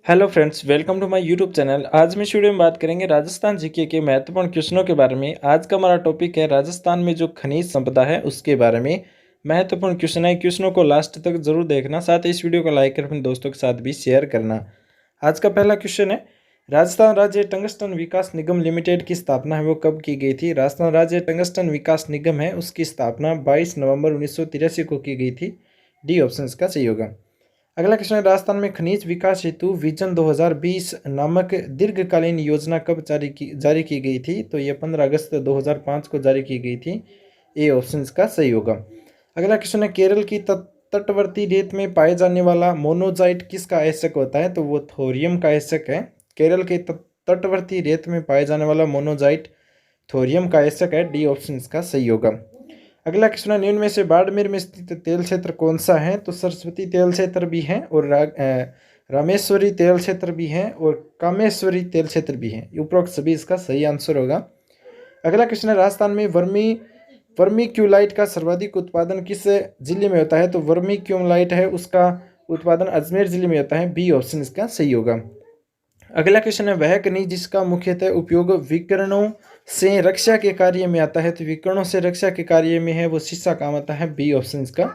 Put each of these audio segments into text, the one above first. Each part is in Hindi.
Hello friends, welcome to my YouTube channel. आज में इस वीडियो में बात करेंगे राजस्थान जीके के महत्वपूर्ण क्वेश्चनों के बारे में। आज का हमारा टॉपिक है राजस्थान में जो खनिज संपदा है उसके बारे में महत्वपूर्ण क्वेश्चन है। क्वेश्चनों को लास्ट तक जरूर देखना, साथ ही इस वीडियो को लाइक कर अपने दोस्तों के साथ भी शेयर करना। आज का पहला क्वेश्चन है, राजस्थान राज्य टंगस्टन विकास निगम लिमिटेड की स्थापना है वो कब की गई थी। राजस्थान राज्य टंगस्टन विकास निगम है उसकी स्थापना 22 नवंबर 1983 को की गई थी। डी ऑप्शन का सही होगा। अगला क्वेश्चन है, राजस्थान में खनिज विकास हेतु विजन 2020 नामक दीर्घकालीन योजना कब जारी की गई थी। तो ये 15 अगस्त 2005 को जारी की गई थी। ए ऑप्शन का सही होगा। अगला क्वेश्चन है, केरल की तटवर्ती रेत में पाए जाने वाला मोनोजाइट किसका आयस्क होता है। तो वो थोरियम का आयस्क है। केरल के तटवर्ती रेत में पाए जाने वाला मोनोजाइट थोरियम का आयस्क है। डी ऑप्शन का सही होगा। अगला क्वेश्चन है, निम्न में से बाड़मेर में स्थित तेल क्षेत्र कौन सा है। तो सरस्वती तेल क्षेत्र भी है और रामेश्वरी तेल क्षेत्र भी है और कामेश्वरी तेल क्षेत्र भी है। उपरोक्त सभी इसका सही आंसर होगा। अगला क्वेश्चन है, राजस्थान में वर्मी क्यूलाइट का सर्वाधिक उत्पादन किस जिले में होता है। तो वर्मी क्यूलाइट है उसका उत्पादन अजमेर जिले में होता है। बी ऑप्शन इसका सही होगा। अगला क्वेश्चन है, वह खनिज जिसका मुख्यतः उपयोग विकिरणों से रक्षा के कार्य में आता है। तो विकिरणों से रक्षा के कार्य में है वो शीशा काम आता है। बी ऑप्शन इसका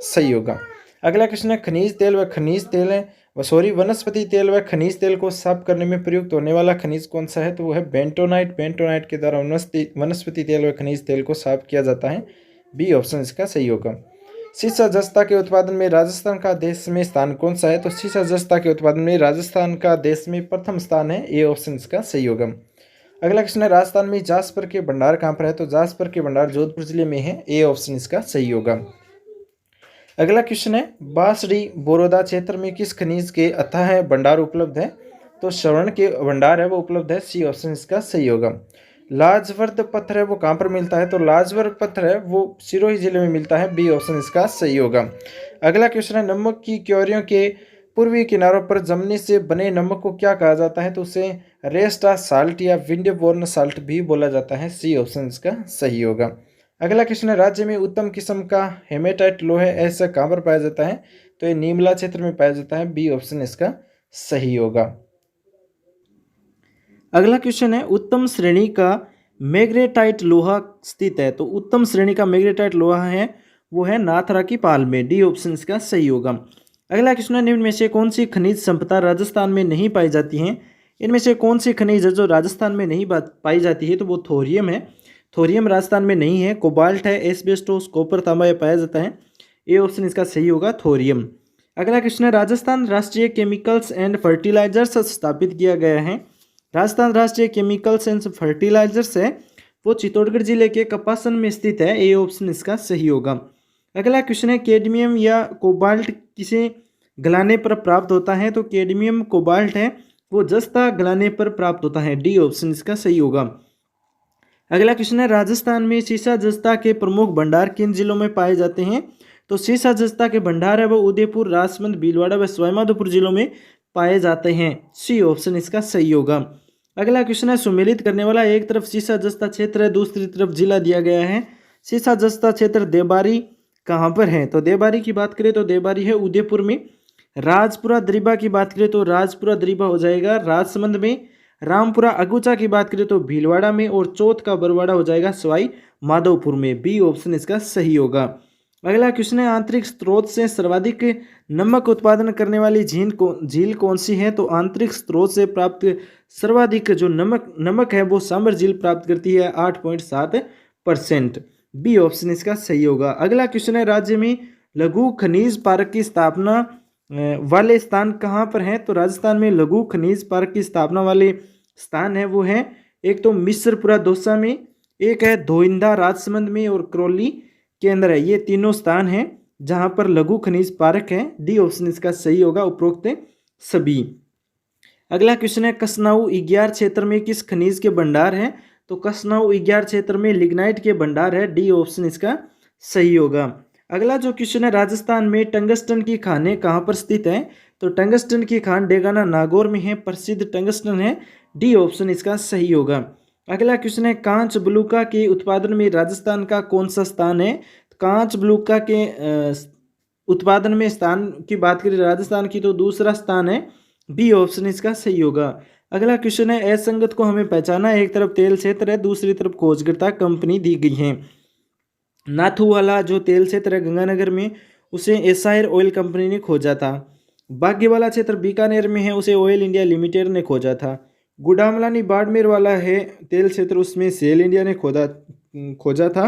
सही होगा। अगला क्वेश्चन है, खनिज तेल व खनिज तेल है वनस्पति तेल व खनिज तेल को साफ करने में प्रयुक्त होने वाला खनिज कौन सा है। तो वो है बेंटोनाइट। बेंटोनाइट के द्वारा वनस्पति तेल व खनिज तेल को साफ किया जाता है। बी ऑप्शन इसका सही होगा। सीसा जस्ता के उत्पादन में राजस्थान का देश में स्थान कौन सा है। तो सीसा जस्ता के उत्पादन में राजस्थान का देश में प्रथम स्थान है। ए ऑप्शन इसका सही होगा। अगला क्वेश्चन है, राजस्थान में जासपर के भंडार कहाँ पर है। तो जासपर के भंडार जोधपुर जिले में है। ए ऑप्शन इसका सही होगा। अगला क्वेश्चन है, बांसडी बोरोदा क्षेत्र में किस खनिज के अथाह भंडार उपलब्ध है। तो स्वर्ण के भंडार है वो उपलब्ध है। सी ऑप्शन इसका सही होगा। लाजवर्द पत्थर है वो कहाँ पर मिलता है। तो लाजवर्द पत्थर है वो सिरोही जिले में मिलता है। बी ऑप्शन इसका सही होगा। अगला क्वेश्चन है, नमक की क्योरियों के पूर्वी किनारों पर जमने से बने नमक को क्या कहा जाता है। तो उसे रेस्टा साल्ट या विंडबोर्न साल्ट भी बोला जाता है। सी ऑप्शन इसका सही होगा। अगला क्वेश्चन है, राज्य में उत्तम किस्म का हेमेटाइट लोहे ऐसा कहाँ पर पाया जाता है। तो ये नीमला क्षेत्र में पाया जाता है। बी ऑप्शन इसका सही होगा। अगला क्वेश्चन है, उत्तम श्रेणी का मैग्नेटाइट लोहा स्थित है। तो उत्तम श्रेणी का मैग्नेटाइट लोहा है वो है नाथरा की पाल में। डी ऑप्शन इसका सही होगा। अगला क्वेश्चन है, निम्न में से कौन सी खनिज संपदा राजस्थान में नहीं पाई जाती है। इनमें से कौन सी खनिज है जो राजस्थान में नहीं पाई जाती है। तो वो थोरियम है। थोरियम राजस्थान में नहीं है। कोबाल्ट है, एस्बेस्टोस, कॉपर, तांबा ये पाया जाता है। ए ऑप्शन इसका सही होगा, थोरियम। अगला क्वेश्चन है, राजस्थान राष्ट्रीय केमिकल्स एंड फर्टिलाइजर्स स्थापित किया गया है। राजस्थान राष्ट्रीय केमिकल्स एंड फर्टिलाइजर्स है वो चित्तौड़गढ़ जिले के कपासन में स्थित है। ए ऑप्शन इसका सही होगा। अगला क्वेश्चन है, कैडमियम या कोबाल्ट किसे गलाने पर प्राप्त होता है। तो कैडमियम कोबाल्ट है वो जस्ता गलाने पर प्राप्त होता है। डी ऑप्शन इसका सही होगा। अगला क्वेश्चन है, राजस्थान में सीसा जस्ता के प्रमुख भंडार किन जिलों में पाए जाते हैं। तो सीसा जस्ता के भंडार है वो उदयपुर, राजसमंद, भीलवाड़ा व सवाईमाधोपुर जिलों में पाए जाते हैं। सी ऑप्शन इसका सही होगा। अगला क्वेश्चन है, सुमेलित करने वाला एक तरफ सीसा जस्ता क्षेत्र है दूसरी तरफ जिला दिया गया है। सीसा जस्ता क्षेत्र देबारी कहाँ पर है। तो देबारी की बात करें तो देबारी है उदयपुर में। राजपुरा दरीबा की बात करें तो राजपुरा दरीबा हो जाएगा राजसमंद में। रामपुरा अगुचा की बात करें तो भीलवाड़ा में। और चौथ का बरवाड़ा हो जाएगा सवाई माधोपुर में। बी ऑप्शन इसका सही होगा। अगला क्वेश्चन है, आंतरिक स्रोत से सर्वाधिक नमक उत्पादन करने वाली झील कौन सी है। तो आंतरिक स्रोत से प्राप्त सर्वाधिक जो नमक है वो सांबर झील प्राप्त करती है 8.7%। बी ऑप्शन इसका सही होगा। अगला क्वेश्चन है, राज्य में लघु खनिज पार्क की स्थापना वाले स्थान कहाँ पर हैं। तो राजस्थान में लघु खनिज पार्क की स्थापना वाले स्थान है वो है एक तो मिश्रपुरा दौसा में, एक है धोइंदा राजसमंद में और करौली के अंदर है। ये तीनों स्थान हैं जहां पर लघु खनिज पार्क है। डी ऑप्शन इसका सही होगा, उपरोक्त सभी। अगला क्वेश्चन है, कसनाऊ इग्यार क्षेत्र में किस खनिज के भंडार हैं। तो कसनाऊ इग्यार क्षेत्र में लिग्नाइट के भंडार है। डी ऑप्शन इसका सही होगा। अगला जो क्वेश्चन है, राजस्थान में टंगस्टन की खानें कहाँ पर स्थित हैं। तो टंगस्टन की खान डेगाना नागौर में है, प्रसिद्ध टंगस्टन है। डी ऑप्शन इसका सही होगा। अगला क्वेश्चन है, कांच ब्लूका के उत्पादन में राजस्थान का कौन सा स्थान है। कांच ब्लूका के उत्पादन में स्थान की बात करें राजस्थान की तो दूसरा स्थान है। बी ऑप्शन इसका सही होगा। अगला क्वेश्चन है, असंगत को हमें पहचाना है, एक तरफ तेल क्षेत्र है, दूसरी तरफ खोजकर्ता कंपनी दी गई है। नाथू वाला जो तेल क्षेत्र है गंगानगर में, उसे एसाइर ऑयल कंपनी ने खोजा था। बागी वाला क्षेत्र बीकानेर में है, उसे ऑयल इंडिया लिमिटेड ने खोजा था। गुडामलानी बाड़मेर वाला है तेल क्षेत्र, उसमें सेल इंडिया ने खोजा था।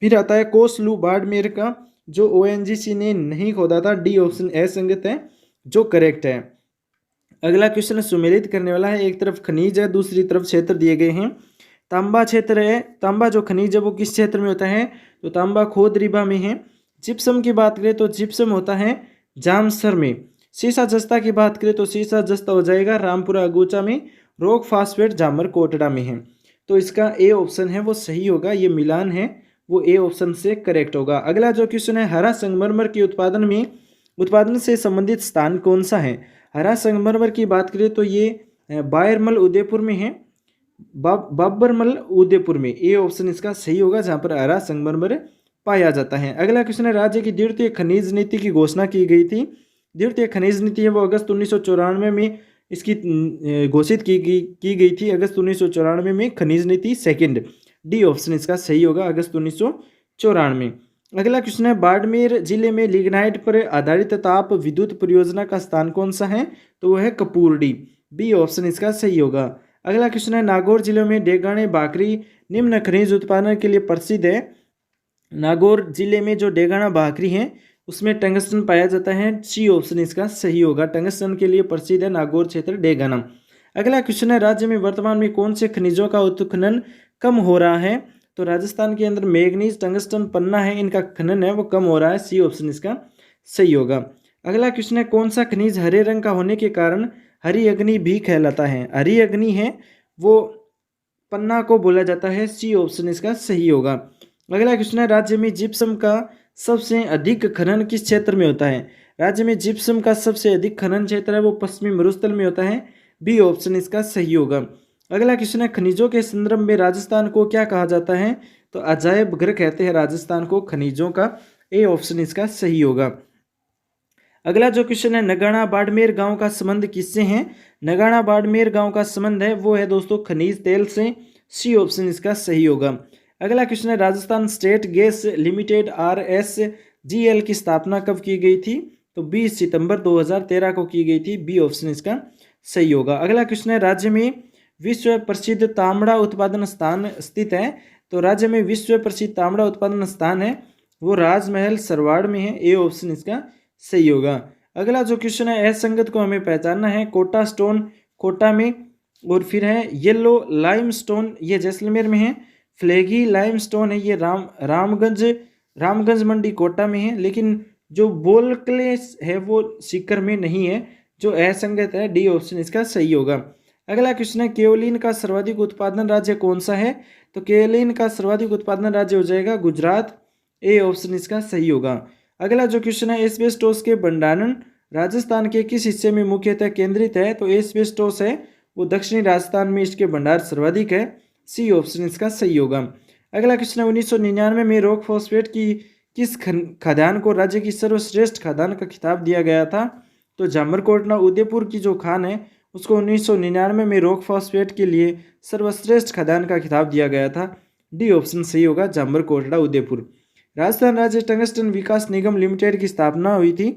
फिर आता है कोसलू बाड़मेर का, जो ओएनजीसी ने नहीं खोदा था। डी ऑप्शन असंगत है जो करेक्ट है। अगला क्वेश्चन सुमेलित करने वाला है, एक तरफ खनिज है, दूसरी तरफ क्षेत्र दिए गए हैं। तांबा क्षेत्र है, तांबा जो खनिज है वो किस क्षेत्र में होता है, तो तांबा खोद रीबा में है। जिप्सम की बात करें तो जिप्सम होता है जामसर में। सीसा जस्ता की बात करें तो सीसा जस्ता हो जाएगा रामपुरा अगूचा में। रॉक फास्फेट जामर कोटड़ा में है। तो इसका ए ऑप्शन है वो सही होगा, ये मिलान है वो ए ऑप्शन से करेक्ट होगा। अगला जो क्वेश्चन है, हरा संगमरमर के उत्पादन से संबंधित स्थान कौन सा है। हरा संगमरमर की बात करें तो ये बायरमल उदयपुर में है, बाबरमल उदयपुर में। ए ऑप्शन इसका सही होगा, जहां पर हरा संगमरमर पाया जाता है। अगला क्वेश्चन है, राज्य की द्वितीय खनिज नीति की घोषणा की गई थी। द्वितीय खनिज नीति है वो अगस्त 1994 में इसकी घोषित की गई थी। अगस्त 1994 में खनिज नीति सेकंड। डी ऑप्शन इसका सही होगा, अगस्त 1994। अगला क्वेश्चन है, बाड़मेर जिले में लिग्नाइट पर आधारित ताप विद्युत परियोजना का स्थान कौन सा है, तो वह है कपूरडी। बी ऑप्शन इसका सही होगा। अगला क्वेश्चन है, नागौर जिले में डेगाने भाकरी निम्न खनिज उत्पादन के लिए प्रसिद्ध है। नागौर जिले में जो डेगाना भाकरी है उसमें टंगस्टन पाया जाता है। सी ऑप्शन इसका सही होगा, टंगस्टन के लिए प्रसिद्ध है नागौर क्षेत्र डेगाना। अगला क्वेश्चन है, राज्य में वर्तमान में कौन से खनिजों का उत्खनन कम हो रहा है, तो राजस्थान के अंदर मैग्नीज टंगस्टन पन्ना है, इनका खनन है वो कम हो रहा है। सी ऑप्शन इसका सही होगा। अगला क्वेश्चन है, कौन सा खनिज हरे रंग का होने के कारण हरी अग्नि भी कहलाता है। हरी अग्नि है वो पन्ना को बोला जाता है। सी ऑप्शन इसका सही होगा। अगला क्वेश्चन है, राज्य में जिप्सम का सबसे अधिक खनन किस क्षेत्र में होता है। राज्य में जिप्सम का सबसे अधिक खनन क्षेत्र है वो पश्चिमी मरुस्थल में होता है। बी ऑप्शन इसका सही होगा। अगला क्वेश्चन है, खनिजों के संदर्भ में राजस्थान को क्या कहा जाता है, तो अजायब घर कहते हैं राजस्थान को खनिजों का। ए ऑप्शन इसका सही होगा। अगला जो क्वेश्चन है, नगाना बाड़मेर गांव का संबंध किससे है। नगाना बाड़मेर गांव का संबंध है वो है दोस्तों खनिज तेल से। सी ऑप्शन इसका सही होगा। अगला क्वेश्चन है, Rajasthan state gas limited RSGL की स्थापना कब की गई थी, तो 20 सितंबर 2013 को की गई थी। बी ऑप्शन इसका सही होगा। अगला क्वेश्चन है, राज्य में विश्व प्रसिद्ध तांबड़ा उत्पादन स्थान स्थित है, तो राज्य में विश्व प्रसिद्ध तांबड़ा उत्पादन स्थान है वो राजमहल सरवाड़ में है। ए ऑप्शन इसका सही होगा। अगला जो क्वेश्चन है, असंगत को हमें पहचानना है। कोटा स्टोन कोटा में, और फिर है येलो लाइम स्टोन ये जैसलमेर में है। फ्लेगी लाइम स्टोन है ये रामगंज मंडी कोटा में है। लेकिन जो बोलकले है वो सीकर में नहीं है, जो असंगत है। डी ऑप्शन इसका सही होगा। अगला क्वेश्चन है, केओलिन का सर्वाधिक उत्पादन राज्य कौन सा है, तो केओलिन का सर्वाधिक उत्पादन राज्य हो जाएगा गुजरात। ए ऑप्शन इसका सही होगा। अगला जो क्वेश्चन है, एस्बेस्टोस के भंडारण राजस्थान के किस हिस्से में मुख्यतः केंद्रित है, तो एस्बेस्टोस है वो दक्षिणी राजस्थान में इसके भंडार सर्वाधिक है। सी ऑप्शन इसका सही होगा। अगला क्वेश्चन है, 1999 में रॉक फॉस्फेट की किस खदान को राज्य की सर्वश्रेष्ठ खदान का खिताब दिया गया था, तो जामरकोटला उदयपुर की जो खान है उसको 1999 में रॉक फॉस्फेट के लिए सर्वश्रेष्ठ खदान का खिताब दिया गया था। डी ऑप्शन सही होगा, जामरकोटला उदयपुर। राजस्थान राज्य टंगस्टन विकास निगम लिमिटेड की स्थापना हुई थी।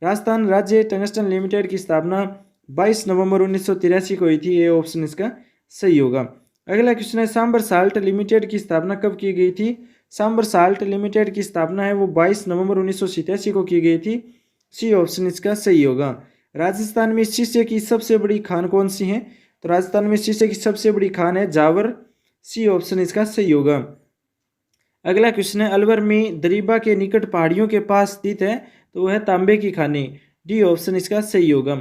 राजस्थान राज्य टंगस्टन लिमिटेड की स्थापना 22 नवंबर 1983 को हुई थी। ए ऑप्शन इसका सही होगा। अगला क्वेश्चन है, सांबर साल्ट लिमिटेड की स्थापना कब की गई थी। सांबर साल्ट लिमिटेड की स्थापना है वो 22 नवंबर 1987 को की गई थी। सी ऑप्शन इसका सही होगा। राजस्थान में शीशे की सबसे बड़ी खान कौन सी है, तो राजस्थान में शीशे की सबसे बड़ी खान है जावर। सी ऑप्शन इसका सही होगा। अगला क्वेश्चन है, अलवर में दरीबा के निकट पहाड़ियों के पास स्थित है, तो वह तांबे की खानी। डी ऑप्शन इसका सही होगा।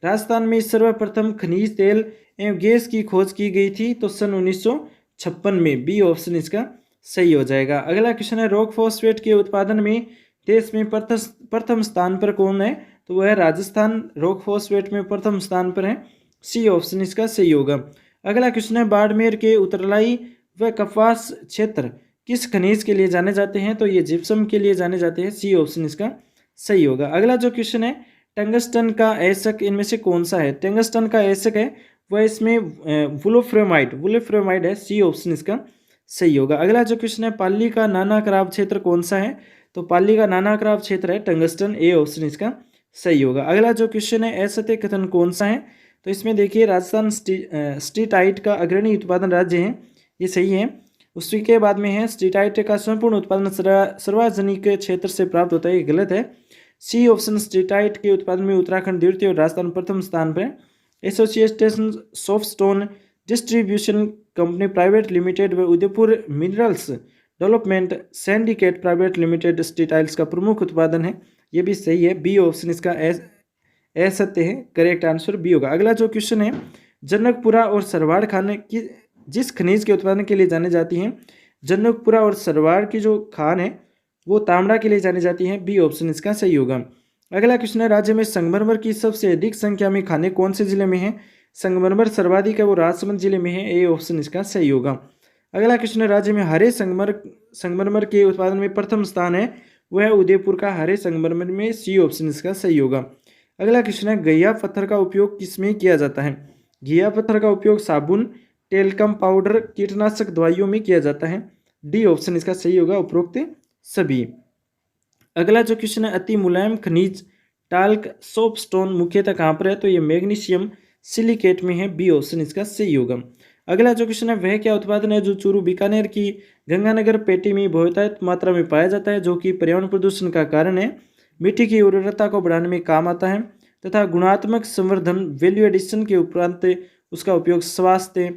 राजस्थान में सर्वप्रथम खनिज तेल एवं गैस की खोज की गई थी, तो सन 1956 में। बी ऑप्शन इसका सही हो जाएगा। अगला क्वेश्चन है, रॉक फॉस्फेट के उत्पादन में देश में प्रथम स्थान पर कौन है, तो वह राजस्थान रॉक फॉस्फेट में प्रथम स्थान पर है। सी ऑप्शन इसका सही होगा। अगला क्वेश्चन है, बाड़मेर के उत्तरलाई व कपास क्षेत्र किस खनिज के लिए जाने जाते हैं, तो ये जिप्सम के लिए जाने जाते हैं। सी ऑप्शन इसका सही होगा। अगला जो क्वेश्चन है, टंगस्टन का ऐसक इनमें से कौन सा है? टंगस्टन का ऐसक है वह इसमें वुल्फ्रेमाइड है। सी ऑप्शन इसका सही होगा। अगला जो क्वेश्चन है, पाली का नाना कराब क्षेत्र कौन सा है? तो पाली का नाना कराब क्षेत्र है टंगस्टन। ए ऑप्शन इसका सही होगा। अगला जो क्वेश्चन है, असत्य कथन कौन सा है? तो इसमें देखिए राजस्थान स्टीटाइट का अग्रणी उत्पादन राज्य है, ये सही है। उसी के बाद में है स्टीटाइट का संपूर्ण उत्पादन सार्वजनिक क्षेत्र से प्राप्त होता है, ये गलत है। सी ऑप्शन, स्टीटाइट के उत्पादन में उत्तराखंड द्वितीय और राजस्थान प्रथम स्थान पर। Association softstone distribution company private limited व Udaipur minerals development syndicate private limited steatites का प्रमुख उत्पादन है, ये भी सही है। बी ऑप्शन इसका असत्य है, करेक्ट आंसर बी होगा। अगला जो क्वेश्चन है, जनकपुरा और सरवाड़ खान की जिस खनिज के उत्पादन के लिए जाने जाती हैं, जनकपुरा और सरवाड़ की जो खान है वो तांबड़ा के लिए जानी जाती है। बी ऑप्शन इसका सही होगा। अगला क्वेश्चन है, राज्य में संगमरमर की सबसे अधिक संख्या में खाने कौन से जिले में है? संगमरमर सर्वाधिक है, वो राजसमंद जिले में है। ए ऑप्शन इसका सही होगा। अगला क्वेश्चन है, राज्य में हरे संगमरमर के उत्पादन में प्रथम स्थान है, वह उदयपुर का हरे संगमरमर में। सी ऑप्शन इसका सही होगा। अगला क्वेश्चन है, घिया पत्थर का उपयोग किसमें किया जाता है? घिया पत्थर का उपयोग साबुन, टेल्कम पाउडर, कीटनाशक दवाइयों में किया जाता है। डी ऑप्शन इसका सही होगा, उपरोक्त सभी। अगला जो क्वेश्चन है, अति मुलायम खनिज टाल्क सोपस्टोन मुख्यतः कहाँ पर है? तो ये मैग्नीशियम सिलिकेट में है। बी ऑप्शन इसका सही होगा। अगला जो क्वेश्चन है, वह क्या उत्पादन है जो चूरू बीकानेर की गंगानगर पेटी में बहुतायत मात्रा में पाया जाता है, जो कि पर्यावरण प्रदूषण का कारण है, मिट्टी की उर्वरता को बढ़ाने में काम आता है तथा गुणात्मक संवर्धन वैल्यू एडिशन के उपरांत उसका उपयोग स्वास्थ्य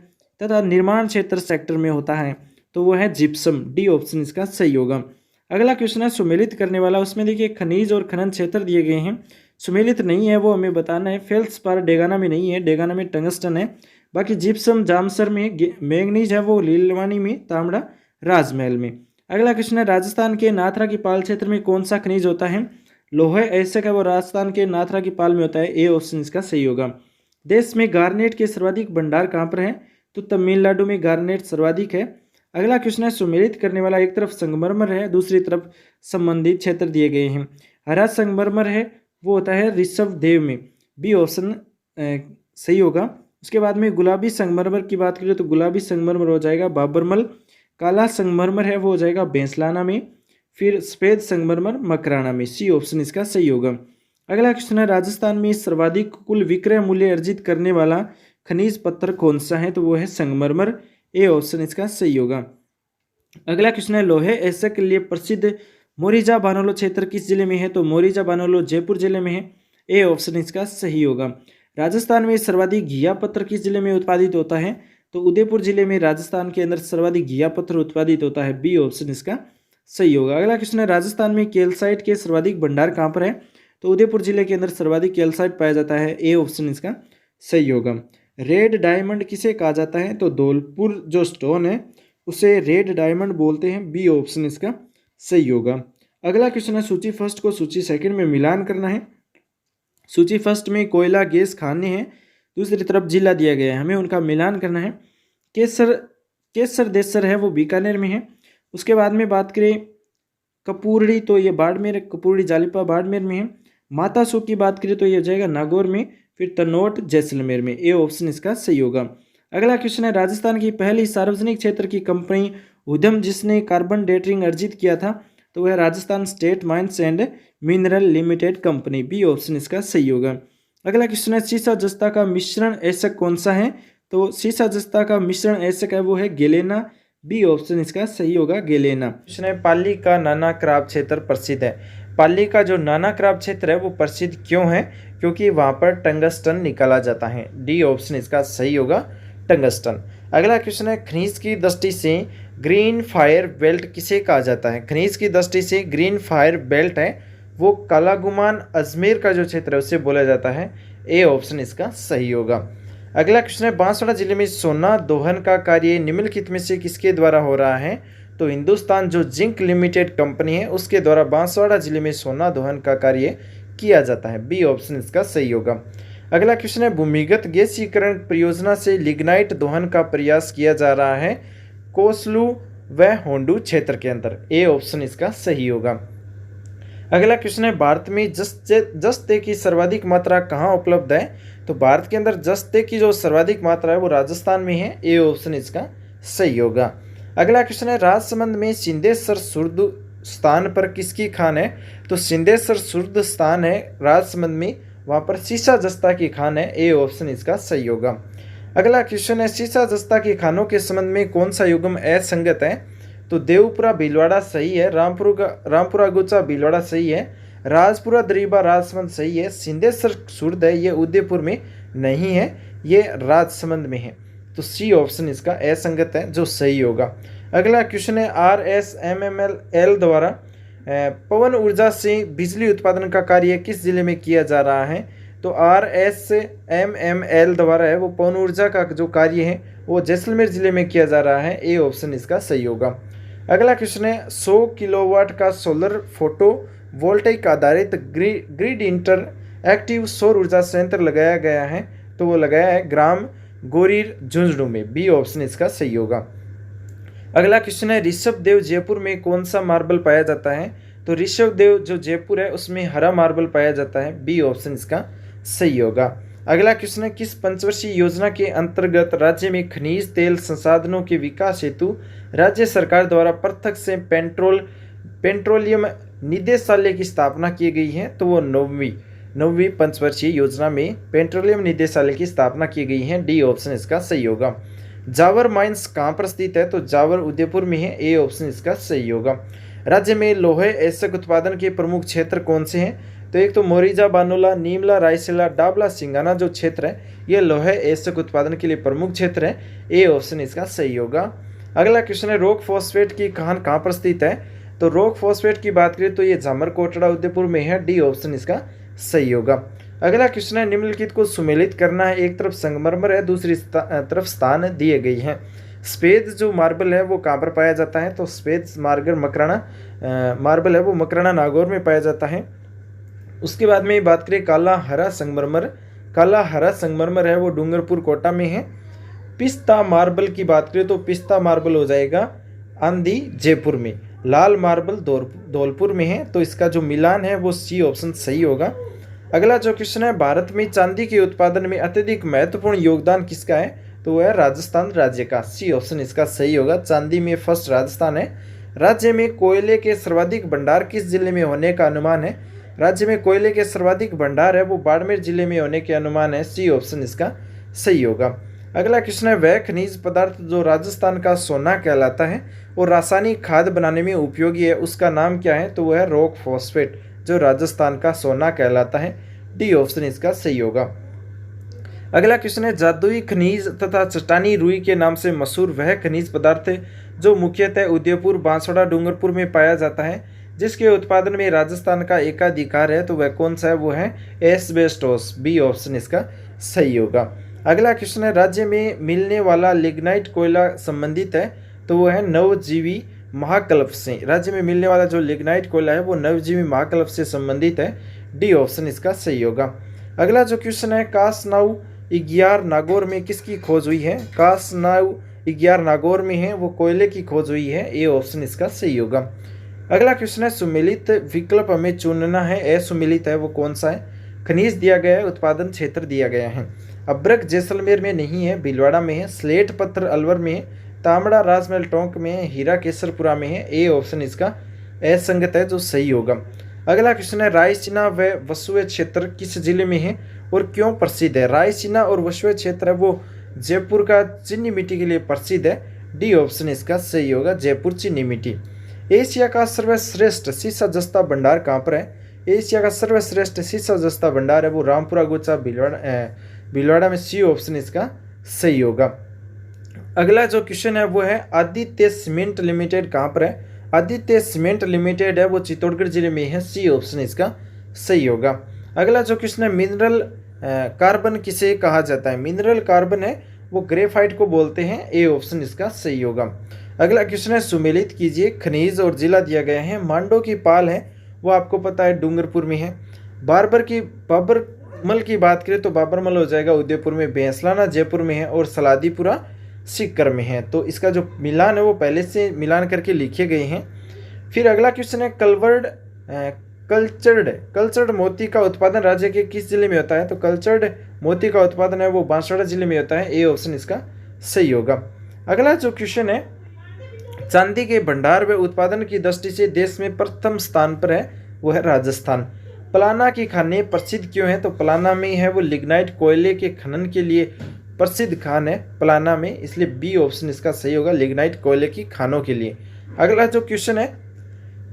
तथा निर्माण क्षेत्र सेक्टर में होता है, तो वो है जिप्सम। डी ऑप्शन इसका सही होगा। अगला क्वेश्चन है, सुमेलित करने वाला। उसमें देखिए खनिज और खनन क्षेत्र दिए गए हैं, सुमेलित नहीं है वो हमें बताना है। फेल्सपार डेगाना में नहीं है, डेगाना में टंगस्टन है। बाकी जिप्सम जामसर में, मैंगनीज है वो लीलवानी में, तांबड़ा राजमहल में। अगला क्वेश्चन है, राजस्थान के नाथरा की पाल क्षेत्र में कौन सा खनिज होता है? लोहे ऐसक है वो राजस्थान के नाथरा की पाल में होता है। ए ऑप्शन इसका सही होगा। देश में गार्नेट के सर्वाधिक भंडार कहाँ पर है? तो तमिलनाडु में गार्नेट सर्वाधिक है। अगला क्वेश्चन है, सुमेलित करने वाला। एक तरफ संगमरमर है, दूसरी तरफ संबंधित क्षेत्र दिए गए हैं। हरा संगमरमर है वो होता है ऋषभ देव में। बी ऑप्शन सही होगा। उसके बाद में गुलाबी संगमरमर की बात करें तो गुलाबी संगमरमर हो जाएगा बाबरमल। काला संगमरमर है वो हो जाएगा बेंसलाना में। फिर सफेद संगमरमर मकराना में। सी ऑप्शन इसका सही होगा। अगला क्वेश्चन है, राजस्थान में सर्वाधिक कुल विक्रय मूल्य अर्जित करने वाला खनिज पत्थर कौन सा है? तो वो है संगमरमर। ए ऑप्शन इसका सही होगा। अगला क्वेश्चन है, लोहे ऐसक के लिए प्रसिद्ध मोरिजा बानोलो क्षेत्र किस जिले में है? तो मोरिजा बानोलो जयपुर जिले में है। ए ऑप्शन इसका सही होगा। राजस्थान में सर्वाधिक घिया पत्थर किस जिले में उत्पादित होता है? तो उदयपुर जिले में राजस्थान के अंदर सर्वाधिक घिया पत्थर उत्पादित होता है। बी ऑप्शन इसका सही होगा। अगला क्वेश्चन है, राजस्थान में कैल्साइट के सर्वाधिक भंडार कहाँ पर है? तो उदयपुर जिले के अंदर सर्वाधिक कैल्साइट पाया जाता है। ए ऑप्शन इसका सही होगा। रेड डायमंड किसे कहा जाता है? तो धौलपुर जो स्टोन है उसे रेड डायमंड बोलते हैं। बी ऑप्शन इसका सही होगा। अगला क्वेश्चन है, सूची फर्स्ट को सूची सेकंड में मिलान करना है। सूची फर्स्ट में कोयला गैस खाने हैं, दूसरी तरफ जिला दिया गया है, हमें उनका मिलान करना है। केसर देसर है वो बीकानेर में है। उसके बाद में बात करें कपूरड़ी, तो ये बाड़मेर, कपूरड़ी जालिपा बाड़मेर में है। मातासू की बात करें तो ये हो जाएगा नागौर में। फिर तनोट जैसलमेर में। ए ऑप्शन इसका सही होगा। अगला क्वेश्चन है, राजस्थान की पहली सार्वजनिक क्षेत्र की कंपनी उद्यम जिसने कार्बन डेटिंग अर्जित किया था, तो वह Rajasthan state mines and mineral limited company. B option इसका सही होगा। अगला क्वेश्चन है, सीसा जस्ता का मिश्रण ऐसक कौन सा है? तो सीसा जस्ता का मिश्रण ऐसक है वो है गेलेना। बी ऑप्शन इसका सही होगा, गेलेना। क्वेश्चन है, पाली का नाना कराब क्षेत्र प्रसिद्ध है। पाली का जो नाना कराब क्षेत्र है वो प्रसिद्ध क्यों है? क्योंकि वहाँ पर टंगस्टन निकाला जाता है। डी ऑप्शन इसका सही होगा, टंगस्टन। अगला क्वेश्चन है, खनिज की दृष्टि से ग्रीन फायर बेल्ट किसे कहा जाता है? खनिज की दृष्टि से ग्रीन फायर बेल्ट है वो कालागुमान अजमेर का जो क्षेत्र है उससे बोला जाता है। ए ऑप्शन इसका सही होगा। अगला क्वेश्चन है, बांसवाड़ा जिले में सोना दोहन का कार्य निम्नलिखित में से किसके द्वारा हो रहा है? तो हिंदुस्तान जो जिंक लिमिटेड कंपनी है उसके द्वारा बांसवाड़ा जिले में सोना दोहन का कार्य किया जाता है। बी ऑप्शन इसका सही होगा। अगला क्वेश्चन है, भूमिगत गैसीकरण परियोजना से लिग्नाइट दोहन का प्रयास किया जा रहा है कोसलू व होंडू क्षेत्र के अंदर। ए ऑप्शन इसका सही होगा। अगला क्वेश्चन है, भारत में जस्ते की सर्वाधिक मात्रा कहाँ उपलब्ध है? तो भारत के अंदर जस्ते की जो सर्वाधिक मात्रा है वो राजस्थान में है। ए ऑप्शन इसका सही होगा। अगला क्वेश्चन है, राजसमंद में सिंधेश्वर सुर्द स्थान पर किसकी खान है? तो सिंधेश्वर सुर्द स्थान है राजसमंद में, वहाँ पर सीसा जस्ता की खान है। ए ऑप्शन इसका सही होगा। अगला क्वेश्चन है, सीसा जस्ता की खानों के संबंध में कौन सा युग्म असंगत है? तो देवपुरा भीलवाड़ा सही है, रामपुरा गुचा भीलवाड़ा सही है, राजपुरा दरीबा राजसमंद सही है, सिंधेश्वर सुर्द है ये उदयपुर में नहीं है, ये राजसमंद में है। तो सी ऑप्शन इसका असंगत है जो सही होगा। अगला क्वेश्चन है, RSMML द्वारा पवन ऊर्जा से बिजली उत्पादन का कार्य किस जिले में किया जा रहा है? तो RSMML द्वारा है वो पवन ऊर्जा का जो कार्य है वो जैसलमेर जिले में किया जा रहा है। ए ऑप्शन इसका सही होगा। अगला क्वेश्चन है, 100 किलोवाट का सोलर फोटो वोल्टेक आधारित ग्रिड इंटर एक्टिव सौर ऊर्जा संयंत्र लगाया गया है, तो वो लगाया है ग्राम गोरीर झुंझुनू में। बी ऑप्शन इसका सही होगा। अगला क्वेश्चन है, ऋषभ देव जयपुर में कौन सा मार्बल पाया जाता है? तो ऋषभ देव जो जयपुर है उसमें हरा मार्बल पाया जाता है। बी ऑप्शन इसका सही होगा। अगला क्वेश्चन है, किस पंचवर्षीय योजना के अंतर्गत राज्य में खनिज तेल संसाधनों के विकास हेतु राज्य सरकार द्वारा पृथक से पेट्रोलियम निदेशालय की स्थापना की गई है? तो वो नौवीं पंचवर्षीय योजना में पेट्रोलियम निदेशालय की स्थापना की गई है। डी ऑप्शन इसका सही होगा। जावर माइंस कहाँ पर स्थित है? तो जावर उदयपुर में है। ए ऑप्शन इसका सही होगा। राज्य में लोहे एसक उत्पादन के प्रमुख क्षेत्र कौन से हैं? तो एक तो मोरिजा बानोला, नीमला, रायसेला, डाबला, सिंगाना जो क्षेत्र है ये लोहे एसक उत्पादन के लिए प्रमुख क्षेत्र है। ए ऑप्शन इसका सही होगा। अगला क्वेश्चन है, रॉक फॉस्फेट की खान कहाँ पर स्थित है? तो रॉक फॉस्फेट की बात करें तो ये झामर कोटड़ा उदयपुर में है। डी ऑप्शन इसका सही होगा। अगला क्वेश्चन है, निम्नलिखित को सुमेलित करना है। एक तरफ संगमरमर है, दूसरी तरफ स्थान दिए गई हैं। सफेद जो मार्बल है वो कहाँ पर पाया जाता है? तो सफेद मार्बल है वो मकराना नागौर में पाया जाता है। उसके बाद में बात करें काला हरा संगमरमर है वो डूंगरपुर कोटा में है। पिस्ता मार्बल की बात करें तो पिस्ता मार्बल हो जाएगा आंधी जयपुर में। लाल मार्बल धौलपुर में है, तो इसका जो मिलान है वो सी ऑप्शन सही होगा। अगला जो क्वेश्चन है, भारत में चांदी के उत्पादन में अत्यधिक महत्वपूर्ण योगदान किसका है? तो वह है राजस्थान राज्य का। सी ऑप्शन इसका सही होगा। चांदी में फर्स्ट राजस्थान है। राज्य में कोयले के सर्वाधिक भंडार किस जिले में होने का अनुमान है? राज्य में कोयले के सर्वाधिक भंडार है वो बाड़मेर जिले में होने के अनुमान है। सी ऑप्शन इसका सही होगा। अगला क्वेश्चन है, वह खनिज पदार्थ जो राजस्थान का सोना कहलाता है और रासायनिक खाद बनाने में उपयोगी है उसका नाम क्या है? तो वह है रॉक फॉस्फेट जो राजस्थान का सोना कहलाता है। डी ऑप्शन इसका सही होगा। अगला क्वेश्चन है, जादुई खनिज तथा चट्टानी रुई के नाम से मशहूर वह खनिज पदार्थ है जो मुख्यतः उदयपुर, बांसवाड़ा, डूंगरपुर में पाया जाता है जिसके उत्पादन में राजस्थान का एकाधिकार है, तो वह कौन सा है? वो है एस्बेस्टोस। बी ऑप्शन इसका सही होगा। अगला क्वेश्चन है, राज्य में मिलने वाला लिग्नाइट कोयला संबंधित है, तो वो है नवजीवी महाकल्प से। राज्य में मिलने वाला जो लिग्नाइट कोयला है वो नवजीवी महाकल्प से संबंधित है। डी ऑप्शन इसका सही होगा। अगला जो क्वेश्चन है, कासनाउ इग्यार नागौर में किसकी खोज हुई है? कासनाउ इग्यार नागौर में है वो कोयले की खोज हुई है। ए ऑप्शन इसका सही होगा। अगला क्वेश्चन है, सुमेलित विकल्प हमें चुनना है। असुमेलित है वो कौन सा है? खनिज दिया गया है, उत्पादन क्षेत्र दिया गया है। अब्रक जैसलमेर में नहीं है, भीलवाड़ा में है। स्लेट पत्थर अलवर में है। तांबड़ा राजमहल टोंक में है। हीरा केसरपुरा में है। ए ऑप्शन इसका असंगत है जो सही होगा। अगला क्वेश्चन है, रायसीना व वसुए क्षेत्र किस जिले में है और क्यों प्रसिद्ध है? रायसीना और वसुए क्षेत्र है वो जयपुर का चीनी मिट्टी के लिए प्रसिद्ध है। डी ऑप्शन इसका सही होगा, जयपुर चीनी मिट्टी। एशिया का सर्वश्रेष्ठ सीसा जस्ता भंडार कहाँ पर है? एशिया का सर्वश्रेष्ठ सीसा जस्ता भंडार है वो रामपुरा गोचा भीलवाड़ा में। सी ऑप्शन इसका सही होगा। अगला जो क्वेश्चन है वो है, आदित्य सीमेंट लिमिटेड कहाँ पर है? आदित्य सीमेंट लिमिटेड है वो चित्तौड़गढ़ जिले में है। सी ऑप्शन इसका सही होगा। अगला जो क्वेश्चन है, मिनरल कार्बन किसे कहा जाता है? मिनरल कार्बन है वो ग्रेफाइट को बोलते हैं। ए ऑप्शन इसका सही होगा। अगला क्वेश्चन है, सुमेलित कीजिए। खनिज और जिला दिया गया है। मांडो की पाल है वो आपको पता है डूंगरपुर में है। बाबरमल की बात करें तो बाबरमल हो जाएगा उदयपुर में। भैंसलाना जयपुर में है और सलादीपुरा सीकर में है। तो इसका जो मिलान है वो पहले से मिलान करके लिखे गए हैं। फिर अगला क्वेश्चन है, कल्चर्ड मोती का उत्पादन राज्य के किस जिले में होता है? तो कल्चर्ड मोती का उत्पादन है वो बांसवाड़ा जिले में होता है। ए ऑप्शन इसका सही होगा। अगला जो क्वेश्चन है, चांदी के भंडार व उत्पादन की दृष्टि से देश में प्रथम स्थान पर है वो है राजस्थान। पलाना की खानें प्रसिद्ध क्यों है? तो पलाना में है वो लिग्नाइट कोयले के खनन के लिए प्रसिद्ध खान है पलाना में, इसलिए बी ऑप्शन इसका सही होगा, लिग्नाइट कोयले की खानों के लिए। अगला जो क्वेश्चन है,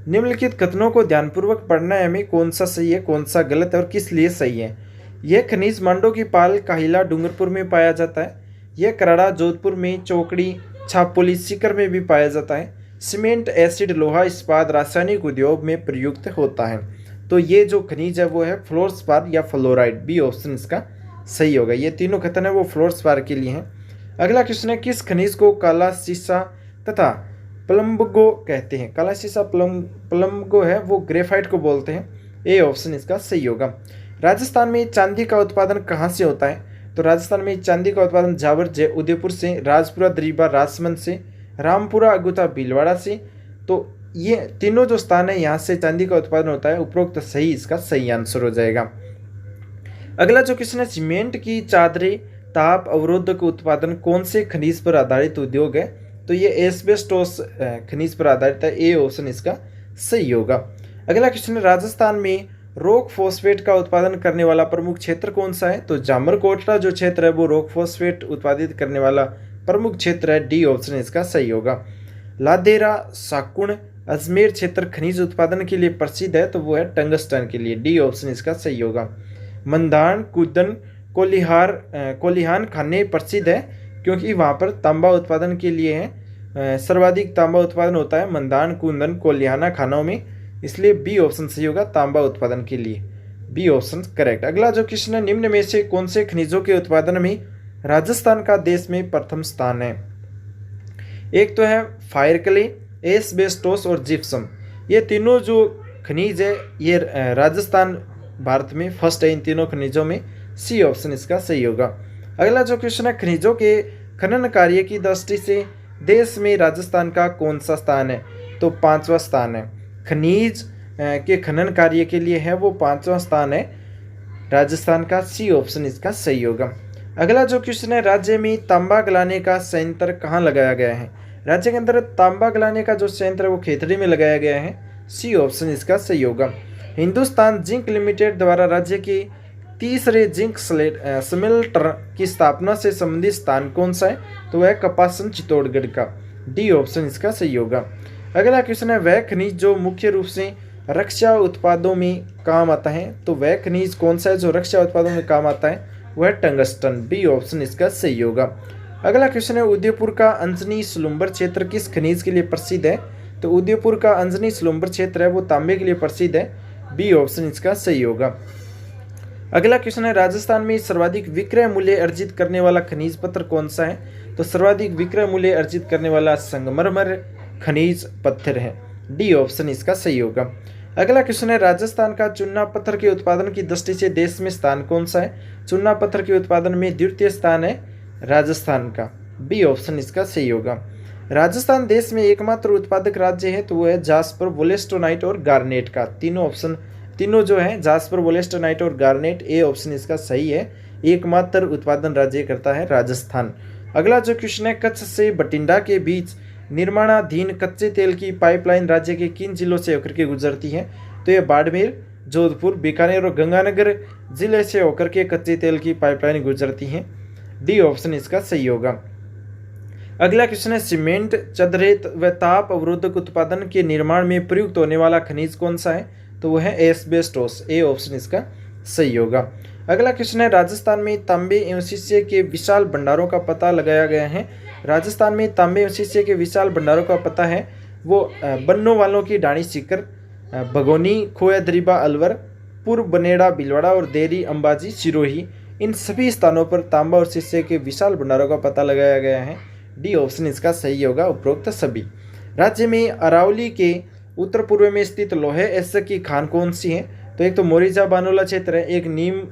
निम्नलिखित कथनों को ध्यानपूर्वक पढ़ना है हमें, कौन सा सही है कौन सा गलत है और किस लिए सही है। यह खनिज मांडो की पाल काहिला डूंगरपुर में पाया जाता है। यह कराड़ा जोधपुर में, चौकड़ी छापोली सीकर में भी पाया जाता है। सीमेंट एसिड लोहा इस्पात रासायनिक उद्योग में प्रयुक्त होता है। तो ये जो खनिज है वो है फ्लोरस्पार या फ्लोराइड, बी ऑप्शन इसका सही होगा। ये तीनों कथन है वो फ्लोरस्पार के लिए हैं। अगला क्वेश्चन है, किस खनिज को काला शीशा तथा प्लम्बगो कहते हैं? काला शीशा प्लम्बगो है वो ग्रेफाइट को बोलते हैं। ए ऑप्शन इसका सही होगा। राजस्थान में चांदी का उत्पादन कहाँ से होता है? तो राजस्थान में चांदी का उत्पादन जावर जय उदयपुर से, राजपुरा दरीबा राजसमंद से, रामपुरा अगुता भीलवाड़ा से। तो ये तीनों जो स्थान है यहाँ से चांदी का उत्पादन होता है। उपरोक्त सही इसका सही आंसर हो जाएगा। अगला जो क्वेश्चन है, सीमेंट की चादरें ताप अवरोधक उत्पादन कौन से खनिज पर आधारित उद्योग है? तो ये एस्बेस्टोस खनिज पर आधारित है। ए ऑप्शन इसका सही होगा। अगला क्वेश्चन है, राजस्थान में रॉक फॉस्फेट का उत्पादन करने वाला प्रमुख क्षेत्र कौन सा है? तो जामरकोटला जो क्षेत्र है वो रॉक फॉस्फेट उत्पादित करने वाला प्रमुख क्षेत्र है। डी ऑप्शन इसका सही होगा। लादेरा साकुण अजमेर क्षेत्र खनिज उत्पादन के लिए प्रसिद्ध है, तो वो है टंगस्टन के लिए। डी ऑप्शन इसका सही होगा। मंदान कुदन कोलिहान खाने प्रसिद्ध है क्योंकि वहाँ पर तांबा उत्पादन के लिए है, सर्वाधिक तांबा उत्पादन होता है मंदान कुंदन कोलिहाना खानों में, इसलिए बी ऑप्शन सही होगा तांबा उत्पादन के लिए। B option correct. अगला जो क्वेश्चन है, निम्न में से कौन से खनिजों के उत्पादन में राजस्थान का देश में प्रथम स्थान है? एक तो है फायर क्ले, एस्बेस्टोस और जिप्सम। ये तीनों जो खनिज है ये राजस्थान भारत में फर्स्ट है इन तीनों खनिजों में। सी ऑप्शन इसका सही होगा। अगला जो क्वेश्चन है, खनिजों के खनन कार्य की दृष्टि से देश में राजस्थान का कौन सा स्थान है? तो 5वां स्थान है। खनिज के खनन कार्य के लिए है वो 5वां स्थान है राजस्थान का। सी ऑप्शन इसका सही होगा। अगला जो क्वेश्चन है, राज्य में तांबा गलाने का संयंत्र कहाँ लगाया गया है? राज्य के अंदर तांबा गलाने का जो संयंत्र है वो खेतड़ी में लगाया गया है। सी ऑप्शन इसका सही होगा। हिंदुस्तान जिंक लिमिटेड द्वारा राज्य की तीसरे जिंक स्मेल्टर की स्थापना से संबंधित स्थान कौन सा है? तो वह कपासन चित्तौड़गढ़ का। डी ऑप्शन इसका सही होगा। अगला क्वेश्चन है, वह खनिज जो मुख्य रूप से रक्षा उत्पादों में काम आता है, तो वह खनिज कौन सा है जो रक्षा उत्पादों में काम आता है? वह टंगस्टन। बी ऑप्शन इसका सही होगा। अगला क्वेश्चन है, उदयपुर का अंजनी सुलुम्बर क्षेत्र किस खनिज के लिए प्रसिद्ध है? तो उदयपुर का अंजनी सुलुम्बर क्षेत्र है वो तांबे के लिए प्रसिद्ध है। बी ऑप्शन इसका सही होगा। अगला क्वेश्चन है, राजस्थान में सर्वाधिक विक्रय मूल्य अर्जित करने वाला खनिज पत्थर कौन सा है? तो सर्वाधिक विक्रय मूल्य अर्जित करने वाला संगमरमर खनिज पत्थर है। डी ऑप्शन इसका सही होगा। अगला क्वेश्चन है, राजस्थान का चूना पत्थर के उत्पादन की दृष्टि से देश में स्थान कौन सा है? चूना पत्थर के उत्पादन में द्वितीय स्थान है राजस्थान का। बी ऑप्शन इसका सही होगा। राजस्थान देश में एकमात्र उत्पादक राज्य है, तो वो है जास्पर वोलेस्टोनाइट और गार्नेट का। तीनों जो है जास्पर वोलेस्टोनाइट और गार्नेट। ए ऑप्शन इसका सही है। एकमात्र उत्पादन राज्य करता है राजस्थान। अगला जो क्वेश्चन है, कच्छ से बठिंडा के बीच निर्माणाधीन कच्चे तेल की पाइपलाइन राज्य के किन जिलों से होकर के गुजरती है? तो ये बाड़मेर, जोधपुर, बीकानेर और गंगानगर जिले से होकर के कच्चे तेल की पाइपलाइन गुजरती है। डी ऑप्शन इसका सही होगा। अगला क्वेश्चन है, सीमेंट चदरेत व ताप अवरोधक उत्पादन के निर्माण में प्रयुक्त होने वाला खनिज कौन सा है? तो वह है एस्बेस्टोस। ए ऑप्शन इसका सही होगा। अगला क्वेश्चन है, राजस्थान में तांबे एवं शीशे के विशाल भंडारों का पता लगाया गया है। राजस्थान में तांबे एवं शीशे के विशाल भंडारों का पता है वो बन्नों वालों की डाणी सीकर, भगोनी, खोया दरीबा अलवर, पूर्व बनेड़ा भीलवाड़ा और देरी अंबाजी सिरोही, इन सभी स्थानों पर तांबा और शीशे के विशाल भंडारों का पता लगाया गया है। डी ऑप्शन इसका सही होगा उपरोक्त सभी। राज्य में अरावली के उत्तर पूर्व में स्थित लोहे एस की खान कौन सी है? तो एक तो मोरिजा बानोला क्षेत्र है, एक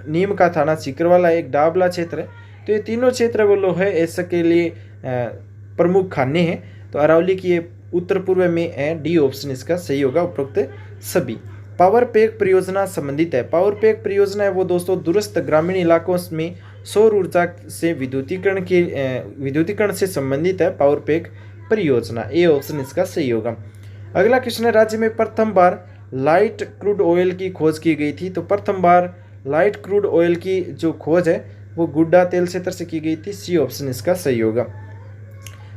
नीम का थाना सीकरवाला, एक डाबला क्षेत्र है। तो ये तीनों क्षेत्र वो लोहे एस के लिए प्रमुख खाने हैं। तो अरावली की ये उत्तर पूर्व में है। डी ऑप्शन इसका सही होगा उपरोक्त सभी। पावर पैक परियोजना संबंधित है। पावर पैक परियोजना है वो दोस्तों दूरस्थ ग्रामीण इलाकों में सौर ऊर्जा से विद्युतीकरण से संबंधित है पावर पैक परियोजना। ए ऑप्शन इसका सही होगा। अगला क्वेश्चन है, राज्य में प्रथम बार लाइट क्रूड ऑयल की खोज की गई थी। तो प्रथम बार लाइट क्रूड ऑयल की जो खोज है वो गुड्डा तेल क्षेत्र से की गई थी। सी ऑप्शन इसका सही होगा।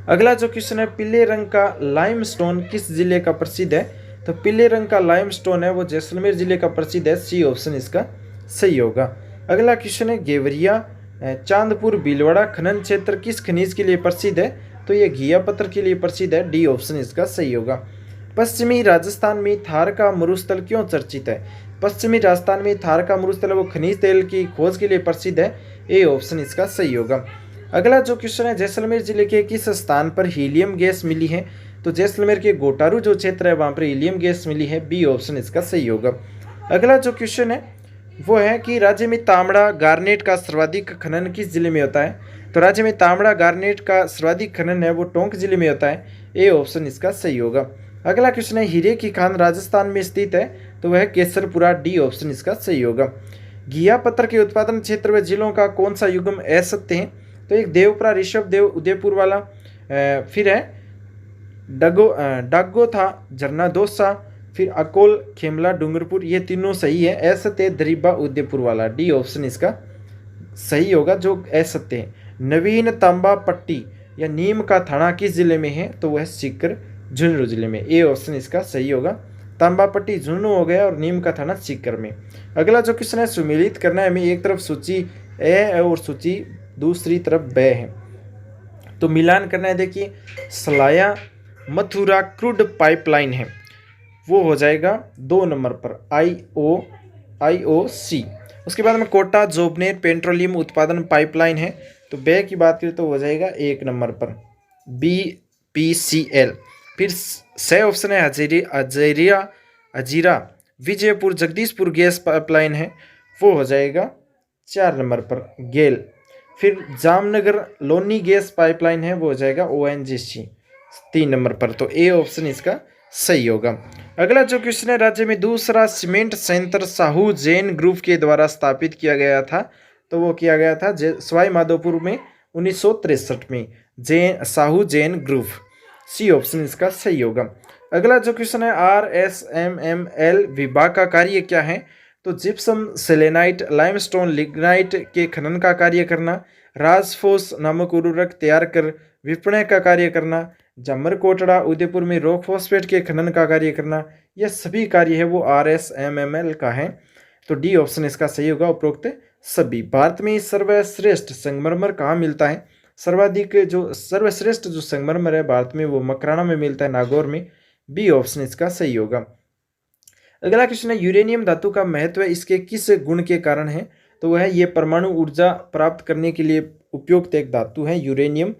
अगला जो क्वेश्चन है, पीले रंग का लाइमस्टोन किस जिले का प्रसिद्ध है। तो पीले रंग का लाइमस्टोन है वो जैसलमेर जिले का प्रसिद्ध है। सी ऑप्शन इसका सही होगा। अगला क्वेश्चन है, गेवरिया चांदपुर भीलवाड़ा खनन क्षेत्र किस खनिज के लिए प्रसिद्ध है। तो ये घिया पत्थर के लिए प्रसिद्ध है। डी ऑप्शन इसका सही होगा। पश्चिमी राजस्थान में थार का मरुस्थल क्यों चर्चित है। पश्चिमी राजस्थान में थार का मरुस्थल वो खनिज तेल की खोज के लिए प्रसिद्ध है। ए ऑप्शन इसका सही होगा। अगला जो क्वेश्चन है, जैसलमेर जिले के किस स्थान पर हीलियम गैस मिली है। तो जैसलमेर के गोटारू जो क्षेत्र है वहाँ पर हीलियम गैस मिली है। बी ऑप्शन इसका सही होगा। अगला जो क्वेश्चन है वो है कि राज्य में तांबड़ा गार्नेट का सर्वाधिक खनन किस जिले में होता है। तो राज्य में तांबड़ा गार्नेट का सर्वाधिक खनन है वो टोंक जिले में होता है। ए ऑप्शन इसका सही होगा। अगला क्वेश्चन है, हीरे की खान राजस्थान में स्थित है। तो वह केसरपुरा। डी ऑप्शन इसका सही होगा। घिया पत्थर के उत्पादन क्षेत्र में जिलों का कौन सा युग्म असत्य है। तो एक देवपुरा, ऋषभ देव, उदयपुर वाला, फिर है डागो था, झरना दौसा, फिर अकोल, खेमला, डूंगरपुर, ये तीनों सही है। असत्य दरिबा, उदयपुर वाला। डी ऑप्शन इसका सही होगा जो असत्य है। नवीन तांबा पट्टी या नीम का थाना किस जिले में है। तो वह सीकर झुंझुनू जिले में। ए ऑप्शन इसका सही होगा। तांबा पट्टी झुंझुनू हो गया और नीम का थाना सीकर में। अगला जो क्वेश्चन है, सुमेलित करना है हमें। एक तरफ सूची ए है और सूची दूसरी तरफ ब है, तो मिलान करना है। देखिए, सलाया मथुरा क्रूड पाइपलाइन है वो हो जाएगा 2 नंबर पर, IOC। उसके बाद में कोटा जोबनेर पेट्रोलियम उत्पादन पाइपलाइन है, तो बे की बात करें तो हो जाएगा 1 नंबर पर, BPCL। फिर से ऑप्शन है हजीरा विजयपुर जगदीशपुर गैस पाइपलाइन है वो हो जाएगा 4 नंबर पर, गेल। फिर जामनगर लोनी गैस पाइपलाइन है वो हो जाएगा ONGC 3 नंबर पर, तो ए ऑप्शन इसका सही होगा। अगला जो क्वेश्चन है, राज्य में दूसरा सीमेंट संयंत्र साहू जैन ग्रुप के द्वारा स्थापित किया गया था। तो वो किया गया था सवाई माधोपुर में 1963 में, Sahu Jain group. C option इसका सही होगा। अगला जो क्वेश्चन है, RSMML विभाग का कार्य क्या है। तो जिप्सम, सेलेनाइट, लाइमस्टोन, लिग्नाइट के खनन का कार्य करना, राजफोस नामक उर्वरक तैयार कर विपणन का कार्य करना, जामरकोटड़ा उदयपुर में रॉक फॉस्फेट के खनन का कार्य करना, यह सभी कार्य है वो RSMML का है। तो डी ऑप्शन इसका सही होगा, उपरोक्त सभी। भारत में सर्वश्रेष्ठ संगमरमर कहाँ मिलता है। सर्वश्रेष्ठ जो संगमरमर है भारत में वो मकराना में मिलता है, नागौर में। बी ऑप्शन इसका सही होगा। अगला क्वेश्चन है, यूरेनियम धातु का महत्व इसके किस गुण के कारण है। तो वह ये परमाणु ऊर्जा प्राप्त करने के लिए उपयुक्त एक धातु है यूरेनियम,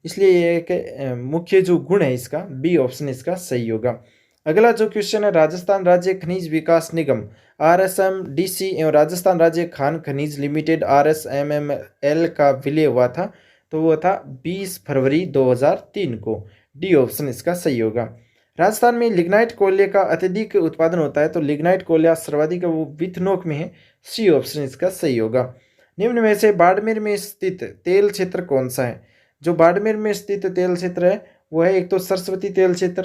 इसलिए ये एक मुख्य जो गुण है इसका। बी ऑप्शन इसका सही होगा। अगला जो क्वेश्चन है, राजस्थान राज्य खनिज विकास निगम RSMDC एवं राजस्थान राज्य खान खनिज लिमिटेड RSMML का विलय हुआ था। तो वो था 20 फरवरी 2003 को। डी ऑप्शन इसका सही होगा। राजस्थान में लिग्नाइट कोयले का अत्यधिक उत्पादन होता है। तो लिग्नाइट कोयला सर्वाधिक वो विथनोक में है। सी ऑप्शन इसका सही होगा। निम्न में से बाड़मेर में स्थित तेल क्षेत्र कौन सा है। जो बाड़मेर में स्थित तेल क्षेत्र है वो है एक तो सरस्वती तेल क्षेत्र,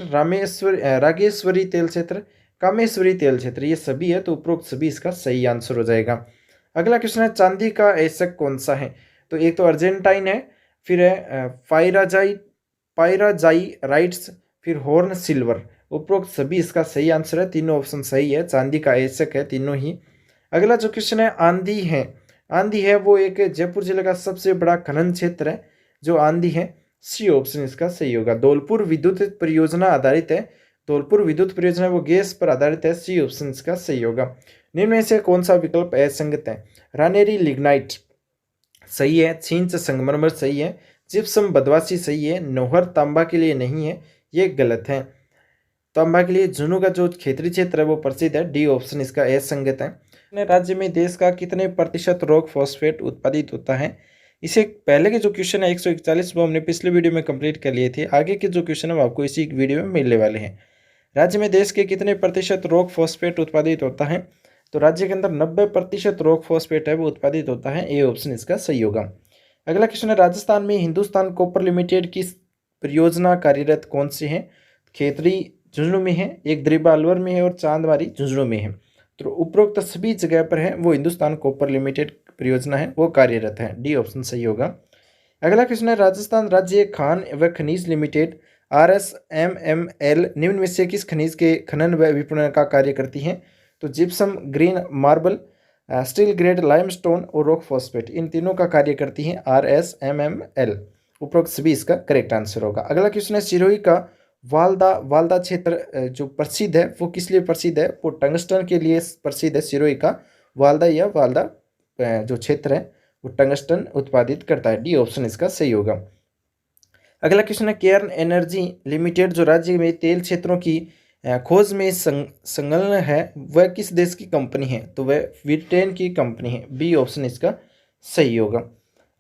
रागेश्वरी तेल क्षेत्र, कामेश्वरी तेल क्षेत्र, ये सभी है। तो उपरोक्त सभी इसका सही आंसर हो जाएगा। अगला क्वेश्चन है, चांदी का ऐसक कौन सा है। तो एक तो अर्जेंटाइन है, फिर है पायराजाइराइट्स, फिर हॉर्न सिल्वर। उपरोक्त सभी इसका सही आंसर है। तीनों ऑप्शन सही है, चांदी का ऐसक है तीनों ही। अगला जो क्वेश्चन है, आंधी है वो एक जयपुर जिले का सबसे बड़ा खनन क्षेत्र है जो आंधी है। सी ऑप्शन इसका सही होगा। धौलपुर विद्युत परियोजना आधारित है। धौलपुर विद्युत परियोजना वो गैस पर आधारित है। सी ऑप्शन इसका सही होगा। निम्न में से कौन सा विकल्प असंगत है। रानेरी लिग्नाइट सही है, छींच संगमरमर सही है, जिप्सम बदवासी सही है, नौहर तांबा के लिए नहीं है, ये गलत है। तांबा के लिए झुंझुनू का जो क्षेत्रीय क्षेत्र है वो प्रसिद्ध है। डी ऑप्शन इसका असंगत है। राज्य में देश का कितने प्रतिशत रॉक फॉस्फेट उत्पादित होता है। इसे पहले के जो क्वेश्चन है 141 वो हमने पिछले वीडियो में कंप्लीट कर लिए थे। आगे के जो क्वेश्चन है वो आपको इसी वीडियो में मिलने वाले हैं। राज्य में देश के कितने प्रतिशत रॉक फॉस्फेट उत्पादित होता है? तो राज्य के अंदर 90% रॉक फॉस्फेट है वो उत्पादित होता है। ए ऑप्शन इसका सही होगा। अगला क्वेश्चन है, राजस्थान में हिंदुस्तान कॉपर लिमिटेड की परियोजना कार्यरत कौन सी है? खेतरी झुंझुनू में है, एक दरिबा अलवर में है और चांदमारी झुंझुनू में है। तो उपरोक्त सभी जगह पर है वो हिंदुस्तान कॉपर लिमिटेड परियोजना है वो कार्यरत है। डी ऑप्शन सही होगा। अगला क्वेश्चन है, राजस्थान राज्य खान व खनिज लिमिटेड RSMML निम्न में से किस खनिज के खनन व विपणन का कार्य करती है? तो gypsum, green marble, steel grade limestone और रॉक फॉस्फेट, इन तीनों का कार्य करती है RSMML। उपरोक्त सभी इसका करेक्ट आंसर होगा। अगला क्वेश्चन है, सिरोही का वालदा वालदा क्षेत्र जो प्रसिद्ध है वो किस लिए प्रसिद्ध है? वो टंगस्टन के लिए प्रसिद्ध है। सिरोही का वालदा या वालदा जो क्षेत्र है वो टंगस्टन उत्पादित करता है। डी ऑप्शन इसका सही होगा। अगला क्वेश्चन है, केयर्न एनर्जी लिमिटेड जो राज्य में तेल क्षेत्रों की खोज में संलग्न है वह किस देश की कंपनी है? तो वह ब्रिटेन की कंपनी है। बी ऑप्शन इसका सही होगा।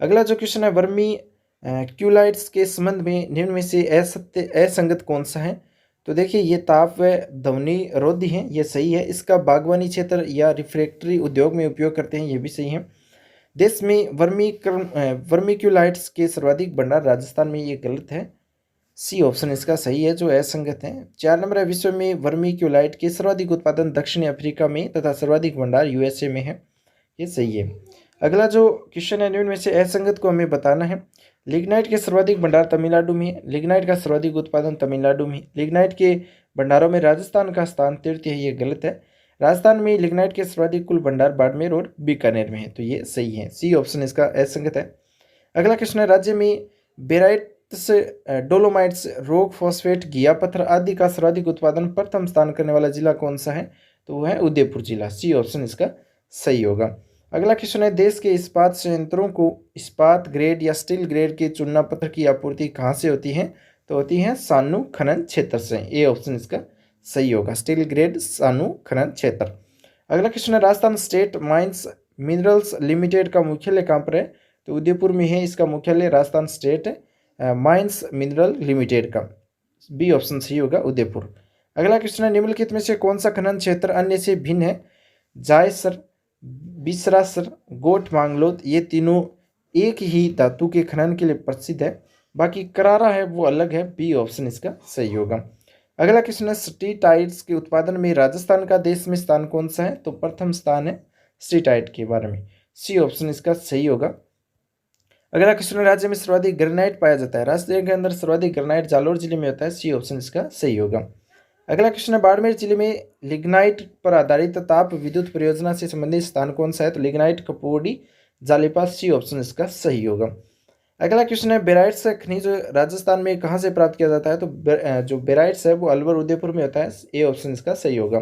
अगला जो क्वेश्चन है, वर्मी क्यूलाइट्स के संबंध में निम्न में से असंगत कौन सा है? तो देखिए ये ताप व ध्वनि रोधी है, ये सही है। इसका बागवानी क्षेत्र या रिफ्रैक्टरी उद्योग में उपयोग करते हैं, ये भी सही है। देश में वर्मिक्यूलाइट्स के सर्वाधिक भंडार राजस्थान में, ये गलत है। सी ऑप्शन इसका सही है जो असंगत है। 4 नंबर है, विश्व में वर्मिक्यूलाइट के सर्वाधिक उत्पादन दक्षिण अफ्रीका में तथा सर्वाधिक भंडार USA में है, ये सही है। अगला जो क्वेश्चन है, निम्न में से असंगत को हमें बताना है। लिग्नाइट के सर्वाधिक भंडार तमिलनाडु में है, लिग्नाइट का सर्वाधिक उत्पादन तमिलनाडु में, लिग्नाइट के भंडारों में राजस्थान का स्थान तृतीय है, ये गलत है। राजस्थान में लिग्नाइट के सर्वाधिक कुल भंडार बाड़मेर और बीकानेर में है, तो ये सही है। सी ऑप्शन इसका असंगत है। अगला क्वेश्चन है, राज्य में बेराइट्स, डोलोमाइट्स, रॉक फॉस्फेट, घिया पत्थर आदि का सर्वाधिक उत्पादन प्रथम स्थान करने वाला जिला कौन सा है? तो वह है उदयपुर जिला। सी ऑप्शन इसका सही होगा। अगला क्वेश्चन है, देश के इस्पात संयंत्रों को इस्पात ग्रेड या स्टील ग्रेड के चूना पत्थर की आपूर्ति कहाँ से होती है? तो होती है सानू खनन क्षेत्र से। ए ऑप्शन इसका सही होगा, स्टील ग्रेड सानू खनन क्षेत्र। अगला क्वेश्चन है, Rajasthan state mines minerals limited का मुख्यालय कहाँ पर है? तो उदयपुर में है इसका मुख्यालय, Rajasthan state mines mineral limited का। बी ऑप्शन सही होगा, उदयपुर। अगला क्वेश्चन है, निम्नलिखित में से कौन सा खनन क्षेत्र अन्य से भिन्न है? जायसर, बिसरासर, गोट मांगलोद, ये तीनों एक ही धातु के खनन के लिए प्रसिद्ध है, बाकी करारा है वो अलग है। बी ऑप्शन इसका सही होगा। अगला क्वेश्चन है, स्ट्रीटाइट्स के उत्पादन में राजस्थान का देश में स्थान कौन सा है? तो प्रथम स्थान है स्ट्रीटाइट के बारे में। सी ऑप्शन इसका सही होगा। अगला क्वेश्चन है, राज्य में सर्वाधिक ग्रेनाइट पाया जाता है, राज्य के अंदर सर्वाधिक ग्रेनाइट जालोर जिले में होता है। सी ऑप्शन इसका सही होगा। अगला क्वेश्चन है, बाड़मेर जिले में लिग्नाइट पर आधारित ताप विद्युत परियोजना से संबंधित स्थान कौन सा है? तो लिग्नाइट कपोडी जालीपास। सी ऑप्शन इसका सही होगा। अगला क्वेश्चन है, बेराइट्स खनिज राजस्थान में कहाँ से प्राप्त किया जाता है? तो जो बेराइट्स है वो अलवर उदयपुर में होता है। ए ऑप्शन इसका सही होगा।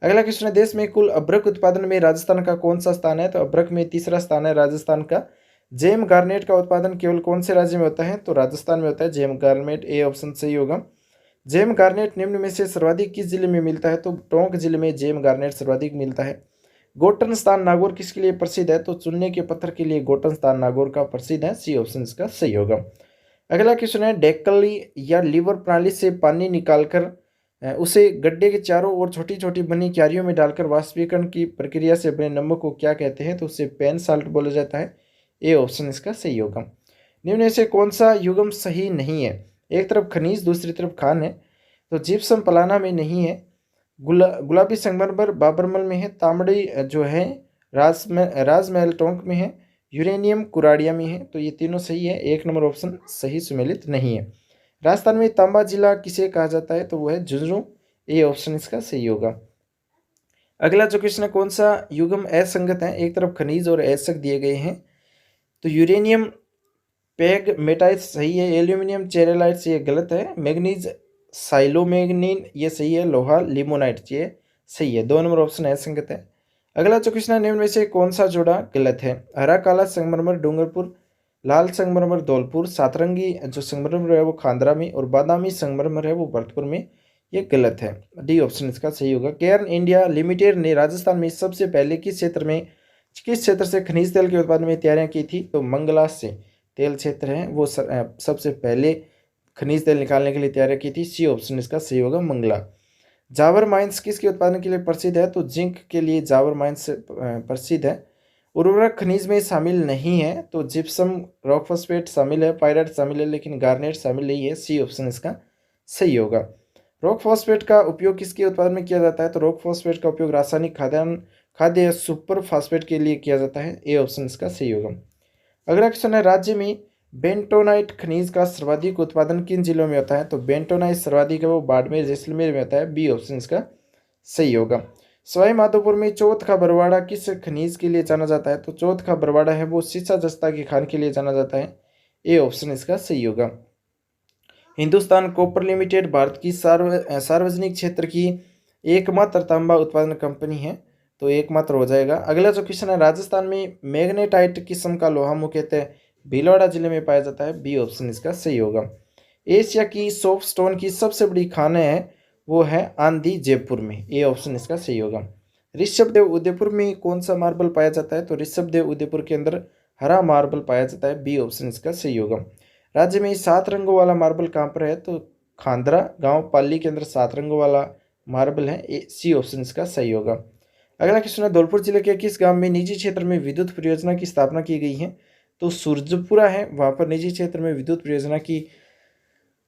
अगला क्वेश्चन है, देश में कुल अभ्रक उत्पादन में राजस्थान का कौन सा स्थान है? तो अभ्रक में तीसरा स्थान है राजस्थान का। जेम गार्नेट का उत्पादन केवल कौन से राज्य में होता है? तो राजस्थान में होता है जेम गार्नेट। ए ऑप्शन सही होगा। जेम गार्नेट निम्न में से सर्वाधिक किस जिले में मिलता है? तो टोंक जिले में जेम गार्नेट सर्वाधिक मिलता है। गोटन स्थान नागौर किसके लिए प्रसिद्ध है? तो चूने के पत्थर के लिए गोटन स्थान नागौर का प्रसिद्ध है। सी ऑप्शन इसका सही होगा। अगला क्वेश्चन है, डेक्कली या लीवर प्रणाली से पानी निकालकर उसे गड्ढे के चारों ओर छोटी छोटी बनी क्यारियों में डालकर वाष्पीकरण की प्रक्रिया से बने नमक को क्या कहते हैं? तो उसे पेन साल्ट बोला जाता है। ए ऑप्शन इसका सही होगा। निम्न में से कौन सा युग्म सही नहीं है? एक तरफ खनिज दूसरी तरफ खान है। तो जिप्सम पलाना में नहीं है, गुलाबी संगमरमर बाबरमल में है, तांबड़ी जो है राजमहल टोंक में है, यूरेनियम कुराड़िया में है। तो ये तीनों सही है, 1 नंबर ऑप्शन सही सुमेलित नहीं है। राजस्थान में तांबा जिला किसे कहा जाता है? तो वो है झुंझुनू। ए ऑप्शन इसका सही होगा। अगला जो क्वेश्चन है, कौन सा युग्म असंगत है? एक तरफ खनिज और असंग दिए गए हैं। तो यूरेनियम पेग मेटाइट सही है, एल्यूमिनियम चेरेलाइट्स ये गलत है, मैग्नीज साइलोमैग्नीन ये सही है, लोहा लिमोनाइट ये सही है। 2 नंबर ऑप्शन असंगत है। अगला जो क्वेश्चन है, निम्न में से कौन सा जोड़ा गलत है? हरा काला संगमरमर डूंगरपुर, लाल संगमरमर धौलपुर, सातरंगी जो संगमरमर है वो खांदरा में और बादामी संगमरमर है वो भरतपुर में, ये गलत है। डी ऑप्शन इसका सही होगा। केयर्न इंडिया लिमिटेड ने राजस्थान में सबसे पहले किस क्षेत्र से खनिज तेल के उत्पादन में तैयारियां की थी? तो मंगला से तेल क्षेत्र है वो सबसे पहले खनिज तेल निकालने के लिए तैयारी की थी। सी ऑप्शन इसका सही होगा, मंगला। जावर माइंस किसके उत्पादन के लिए प्रसिद्ध है? तो जिंक के लिए जावर माइंस प्रसिद्ध है। उर्वरक खनिज में शामिल नहीं है, तो जिप्सम, रॉक फॉस्फेट शामिल है, पायराइट शामिल है, लेकिन गार्नेट शामिल नहीं है। सी ऑप्शन इसका सही होगा। रॉक फॉस्फेट का उपयोग किसके उत्पादन में किया जाता है? तो रॉक फॉस्फेट का उपयोग रासायनिक खाद्य या सुपर फास्फेट के लिए किया जाता है। ए ऑप्शन इसका सही होगा। अगला क्वेश्चन है, राज्य में बेंटोनाइट खनिज का सर्वाधिक उत्पादन किन जिलों में होता है? तो बेंटोनाइट सर्वाधिक है वो बाड़मेर, जैसलमेर में होता है। बी ऑप्शन इसका सही होगा। सवाई माधोपुर में चौथ का बरवाड़ा किस खनिज के लिए जाना जाता है? तो चौथ का बरवाड़ा है वो सीसा जस्ता की खान के लिए जाना जाता है। ए ऑप्शन इसका सही होगा। हिंदुस्तान कॉपर लिमिटेड भारत की सार्वजनिक क्षेत्र की एकमात्र तांबा उत्पादन कंपनी है, तो एकमात्र हो जाएगा। अगला जो क्वेश्चन है, राजस्थान में मैग्नेटाइट किस्म का लोहा मुख्यतः भीलवाड़ा जिले में पाया जाता है। बी ऑप्शन इसका सही होगा। एशिया की सॉफ्ट स्टोन की सबसे बड़ी खान है वो है आंधी जयपुर में। ए ऑप्शन इसका सही होगा। ऋषभदेव उदयपुर में कौन सा मार्बल पाया जाता है? तो ऋषभदेव उदयपुर के अंदर हरा मार्बल पाया जाता है। बी ऑप्शन इसका सही होगा। राज्य में 7 रंगों वाला मार्बल कहाँ पर है? तो खांदरा गांव पाली के अंदर 7 रंगों वाला मार्बल है। सी ऑप्शन इसका सही होगा। अगला क्वेश्चन है, धौलपुर जिले के किस गांव में निजी क्षेत्र में विद्युत परियोजना की स्थापना की गई है? तो सूरजपुरा है, वहां पर निजी क्षेत्र में विद्युत परियोजना की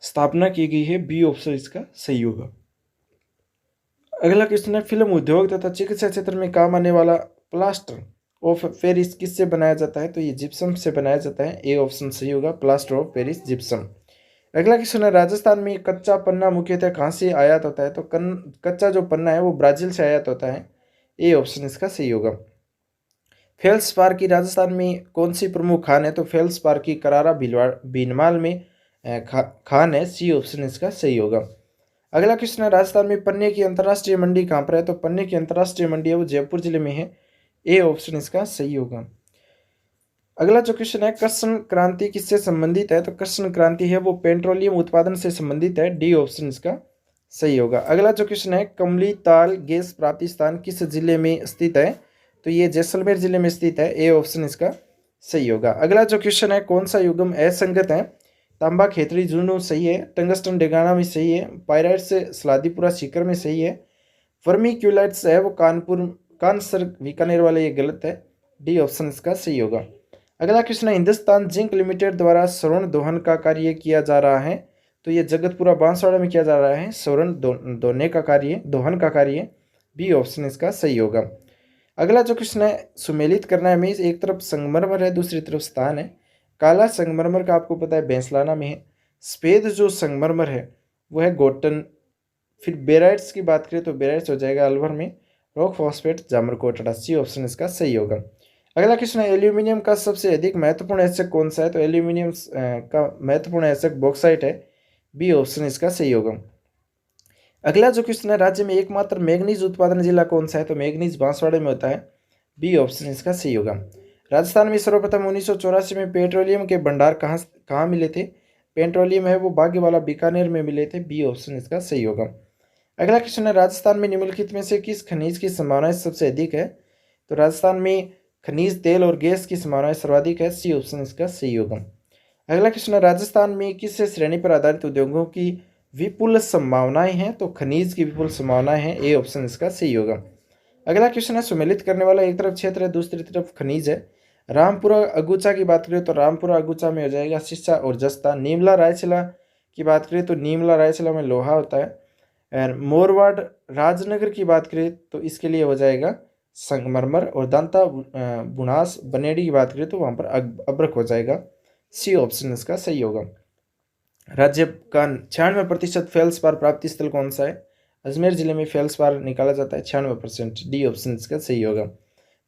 स्थापना की गई है। बी ऑप्शन इसका सही होगा। अगला क्वेश्चन है, फिल्म उद्योग तथा चिकित्सा क्षेत्र में काम आने वाला प्लास्टर ऑफ पेरिस किससे बनाया जाता है? तो ये जिप्सम से बनाया जाता है। ए ऑप्शन सही होगा, प्लास्टर ऑफ पेरिस जिप्सम। अगला क्वेश्चन है, राजस्थान में कच्चा पन्ना मुख्यतः कहाँ से आयात होता है? तो कच्चा जो पन्ना है वो ब्राजील से आयात होता है। ए ऑप्शन इसका सही होगा। फेल्सपार की राजस्थान में कौन सी प्रमुख खान है? तो फेल्सपार की करारा भीनमाल में खान है। सी ऑप्शन इसका सही होगा। अगला क्वेश्चन है, राजस्थान में पन्ने की अंतर्राष्ट्रीय मंडी कहाँ पर है? तो पन्ने की अंतर्राष्ट्रीय मंडी है वो जयपुर जिले में है। ए ऑप्शन इसका सही होगा। अगला जो क्वेश्चन है, कृष्ण क्रांति किससे संबंधित है? तो कृष्ण क्रांति है वो पेट्रोलियम उत्पादन से संबंधित है। डी ऑप्शन इसका सही होगा। अगला जो क्वेश्चन है, कमली ताल गैस प्राप्ति स्थान किस जिले में स्थित है? तो ये जैसलमेर जिले में स्थित है। ए ऑप्शन इसका सही होगा। अगला जो क्वेश्चन है, कौन सा युग्म असंगत है? तांबा खेतड़ी झुंझुनू सही है, टंगस्टन डेगाना में सही है, पायराइट से सलादीपुरा सीकर में सही है, वर्मीक्यूलाइट्स है वो कानसर बीकानेर वाले, ये गलत है। डी ऑप्शन इसका सही होगा। अगला क्वेश्चन है, हिंदुस्तान जिंक लिमिटेड द्वारा स्वर्ण दोहन का कार्य किया जा रहा है, तो ये जगतपुरा बांसवाड़ा में किया जा रहा है स्वर्ण दोहन का कार्य। बी ऑप्शन इसका सही होगा। अगला जो क्वेश्चन है, सुमेलित करना है, एक तरफ संगमरमर है दूसरी तरफ स्थान है। काला संगमरमर का आपको पता है बेंसलाना में है। सफेद जो संगमरमर है वो है गोटन। फिर बेराइट्स की बात करें तो बेराइट्स हो जाएगा अलवर में। Rock phosphate Jamarkotra. C option इसका सही होगा। अगला क्वेश्चन है, एल्यूमिनियम का सबसे अधिक महत्वपूर्ण ऐसक कौन सा है? तो एल्यूमिनियम का महत्वपूर्ण ऐसक बॉक्साइट है। बी ऑप्शन इसका सही होगा। अगला जो क्वेश्चन है, राज्य में एकमात्र मैग्नीज उत्पादन जिला कौन सा है? तो मैग्नीज बांसवाड़े में होता है। बी ऑप्शन इसका सही होगा। राजस्थान में सर्वप्रथम 1984 में पेट्रोलियम के भंडार कहाँ मिले थे? पेट्रोलियम है वो बागेवाला बीकानेर में मिले थे। बी ऑप्शन इसका सही होगा। अगला क्वेश्चन है, राजस्थान में निम्नलिखित में से किस खनिज की संभावनाएं सबसे अधिक है? तो राजस्थान में खनिज तेल और गैस की संभावनाएं सर्वाधिक है। सी ऑप्शन इसका सही होगा। अगला क्वेश्चन है, राजस्थान में किस श्रेणी पर आधारित उद्योगों की विपुल संभावनाएं हैं? तो खनिज की विपुल संभावनाएं हैं। ए ऑप्शन इसका सही होगा। अगला क्वेश्चन है, सुमेलित करने वाला एक तरफ क्षेत्र है दूसरी तरफ खनिज है। रामपुरा अगुचा की बात करें तो रामपुरा अगुचा में हो जाएगा सीसा और जस्ता। नीमला रायसिला की बात करें तो नीमला रायसिला में लोहा होता है। और मोरवाड़ राजनगर की बात करें तो इसके लिए हो जाएगा संगमरमर। और दांता बुनास बनेड़ी की बात करें तो वहाँ पर अब्रक हो जाएगा। सी ऑप्शन इसका सही होगा। राज्य का 96% फेल्सपार प्राप्ति स्थल कौन सा है? अजमेर जिले में फेल्सपार निकाला जाता है 96%। डी ऑप्शन इसका सही होगा।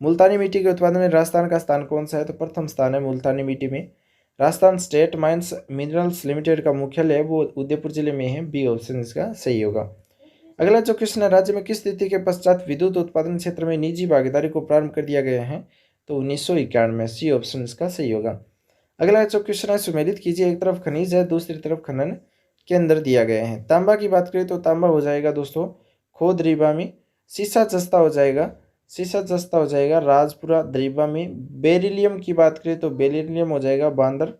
मुल्तानी मिट्टी के उत्पादन में राजस्थान का स्थान कौन सा है? तो प्रथम स्थान है मुल्तानी मिट्टी में। Rajasthan state mines minerals limited का मुख्यालय है वो उदयपुर जिले में है। बी ऑप्शन इसका सही होगा। अगला जो क्वेश्चन है, राज्य में किस तिथि के पश्चात विद्युत उत्पादन क्षेत्र में निजी भागीदारी को प्रारंभ कर दिया गया है? तो 1991 में। सी ऑप्शन इसका सही होगा। अगला जो क्वेश्चन है, सुमेलित कीजिए, एक तरफ खनिज है दूसरी तरफ खनन के अंदर दिया गया है। तांबा की बात करें तो तांबा हो जाएगा दोस्तों खोद रीवा में। सीसा जस्ता हो जाएगा राजपुरा द्रीबा में। बेरिलियम की बात करें तो बेरिलियम हो जाएगा बांदर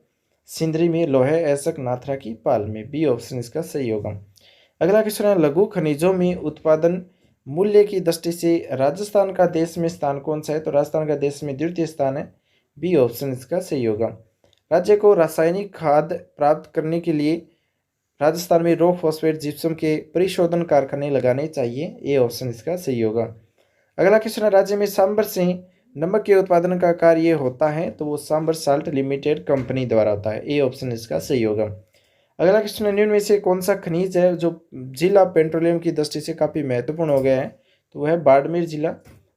सिंदरी में। लोहे ऐसक नाथरा की पाल में। बी ऑप्शन इसका सही होगा। अगला क्वेश्चन है लघु खनिजों में उत्पादन मूल्य की दृष्टि से राजस्थान का देश में स्थान कौन सा है? तो राजस्थान का देश में द्वितीय स्थान है। बी ऑप्शन इसका सही होगा। राज्य को रासायनिक खाद प्राप्त करने के लिए राजस्थान में रॉक फॉस्फेट जिप्सम के परिशोधन कारखाने लगाने चाहिए। ए ऑप्शन इसका सही होगा। अगला क्वेश्चन है राज्य में सांबर से नमक के उत्पादन का कार्य होता है? तो वो सांबर साल्ट लिमिटेड कंपनी द्वारा होता है। ए ऑप्शन इसका सही होगा। अगला क्वेश्चन है निम्न में से कौन सा खनिज है जो जिला पेट्रोलियम की दृष्टि से काफ़ी महत्वपूर्ण हो गया है? तो वह है बाड़मेर जिला।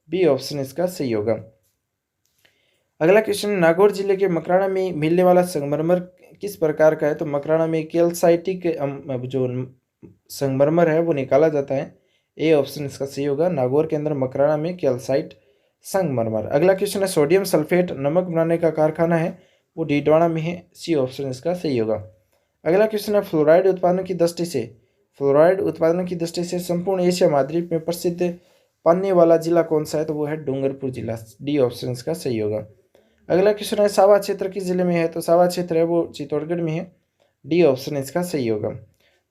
बी ऑप्शन इसका सही होगा। अगला क्वेश्चन नागौर जिले के मकराना में मिलने वाला संगमरमर किस प्रकार का है? तो मकराना में कैल्साइटिक जो संगमरमर है वो निकाला जाता है। ए ऑप्शन इसका सही होगा। नागौर के अंदर मकराना में कैल्साइट संगमरमर। अगला क्वेश्चन है सोडियम सल्फेट नमक बनाने का कारखाना है वो डीडवाना में है। सी ऑप्शन इसका सही होगा। अगला क्वेश्चन है फ्लोराइड उत्पादन की दृष्टि से संपूर्ण एशिया महाद्वीप में प्रसिद्ध पाने वाला जिला कौन सा है? तो वो है डूंगरपुर जिला। डी ऑप्शन इसका सही होगा। अगला क्वेश्चन है सावा क्षेत्र किस जिले में है? तो सावा क्षेत्र है वो चित्तौड़गढ़ में है। डी ऑप्शन इसका सही होगा।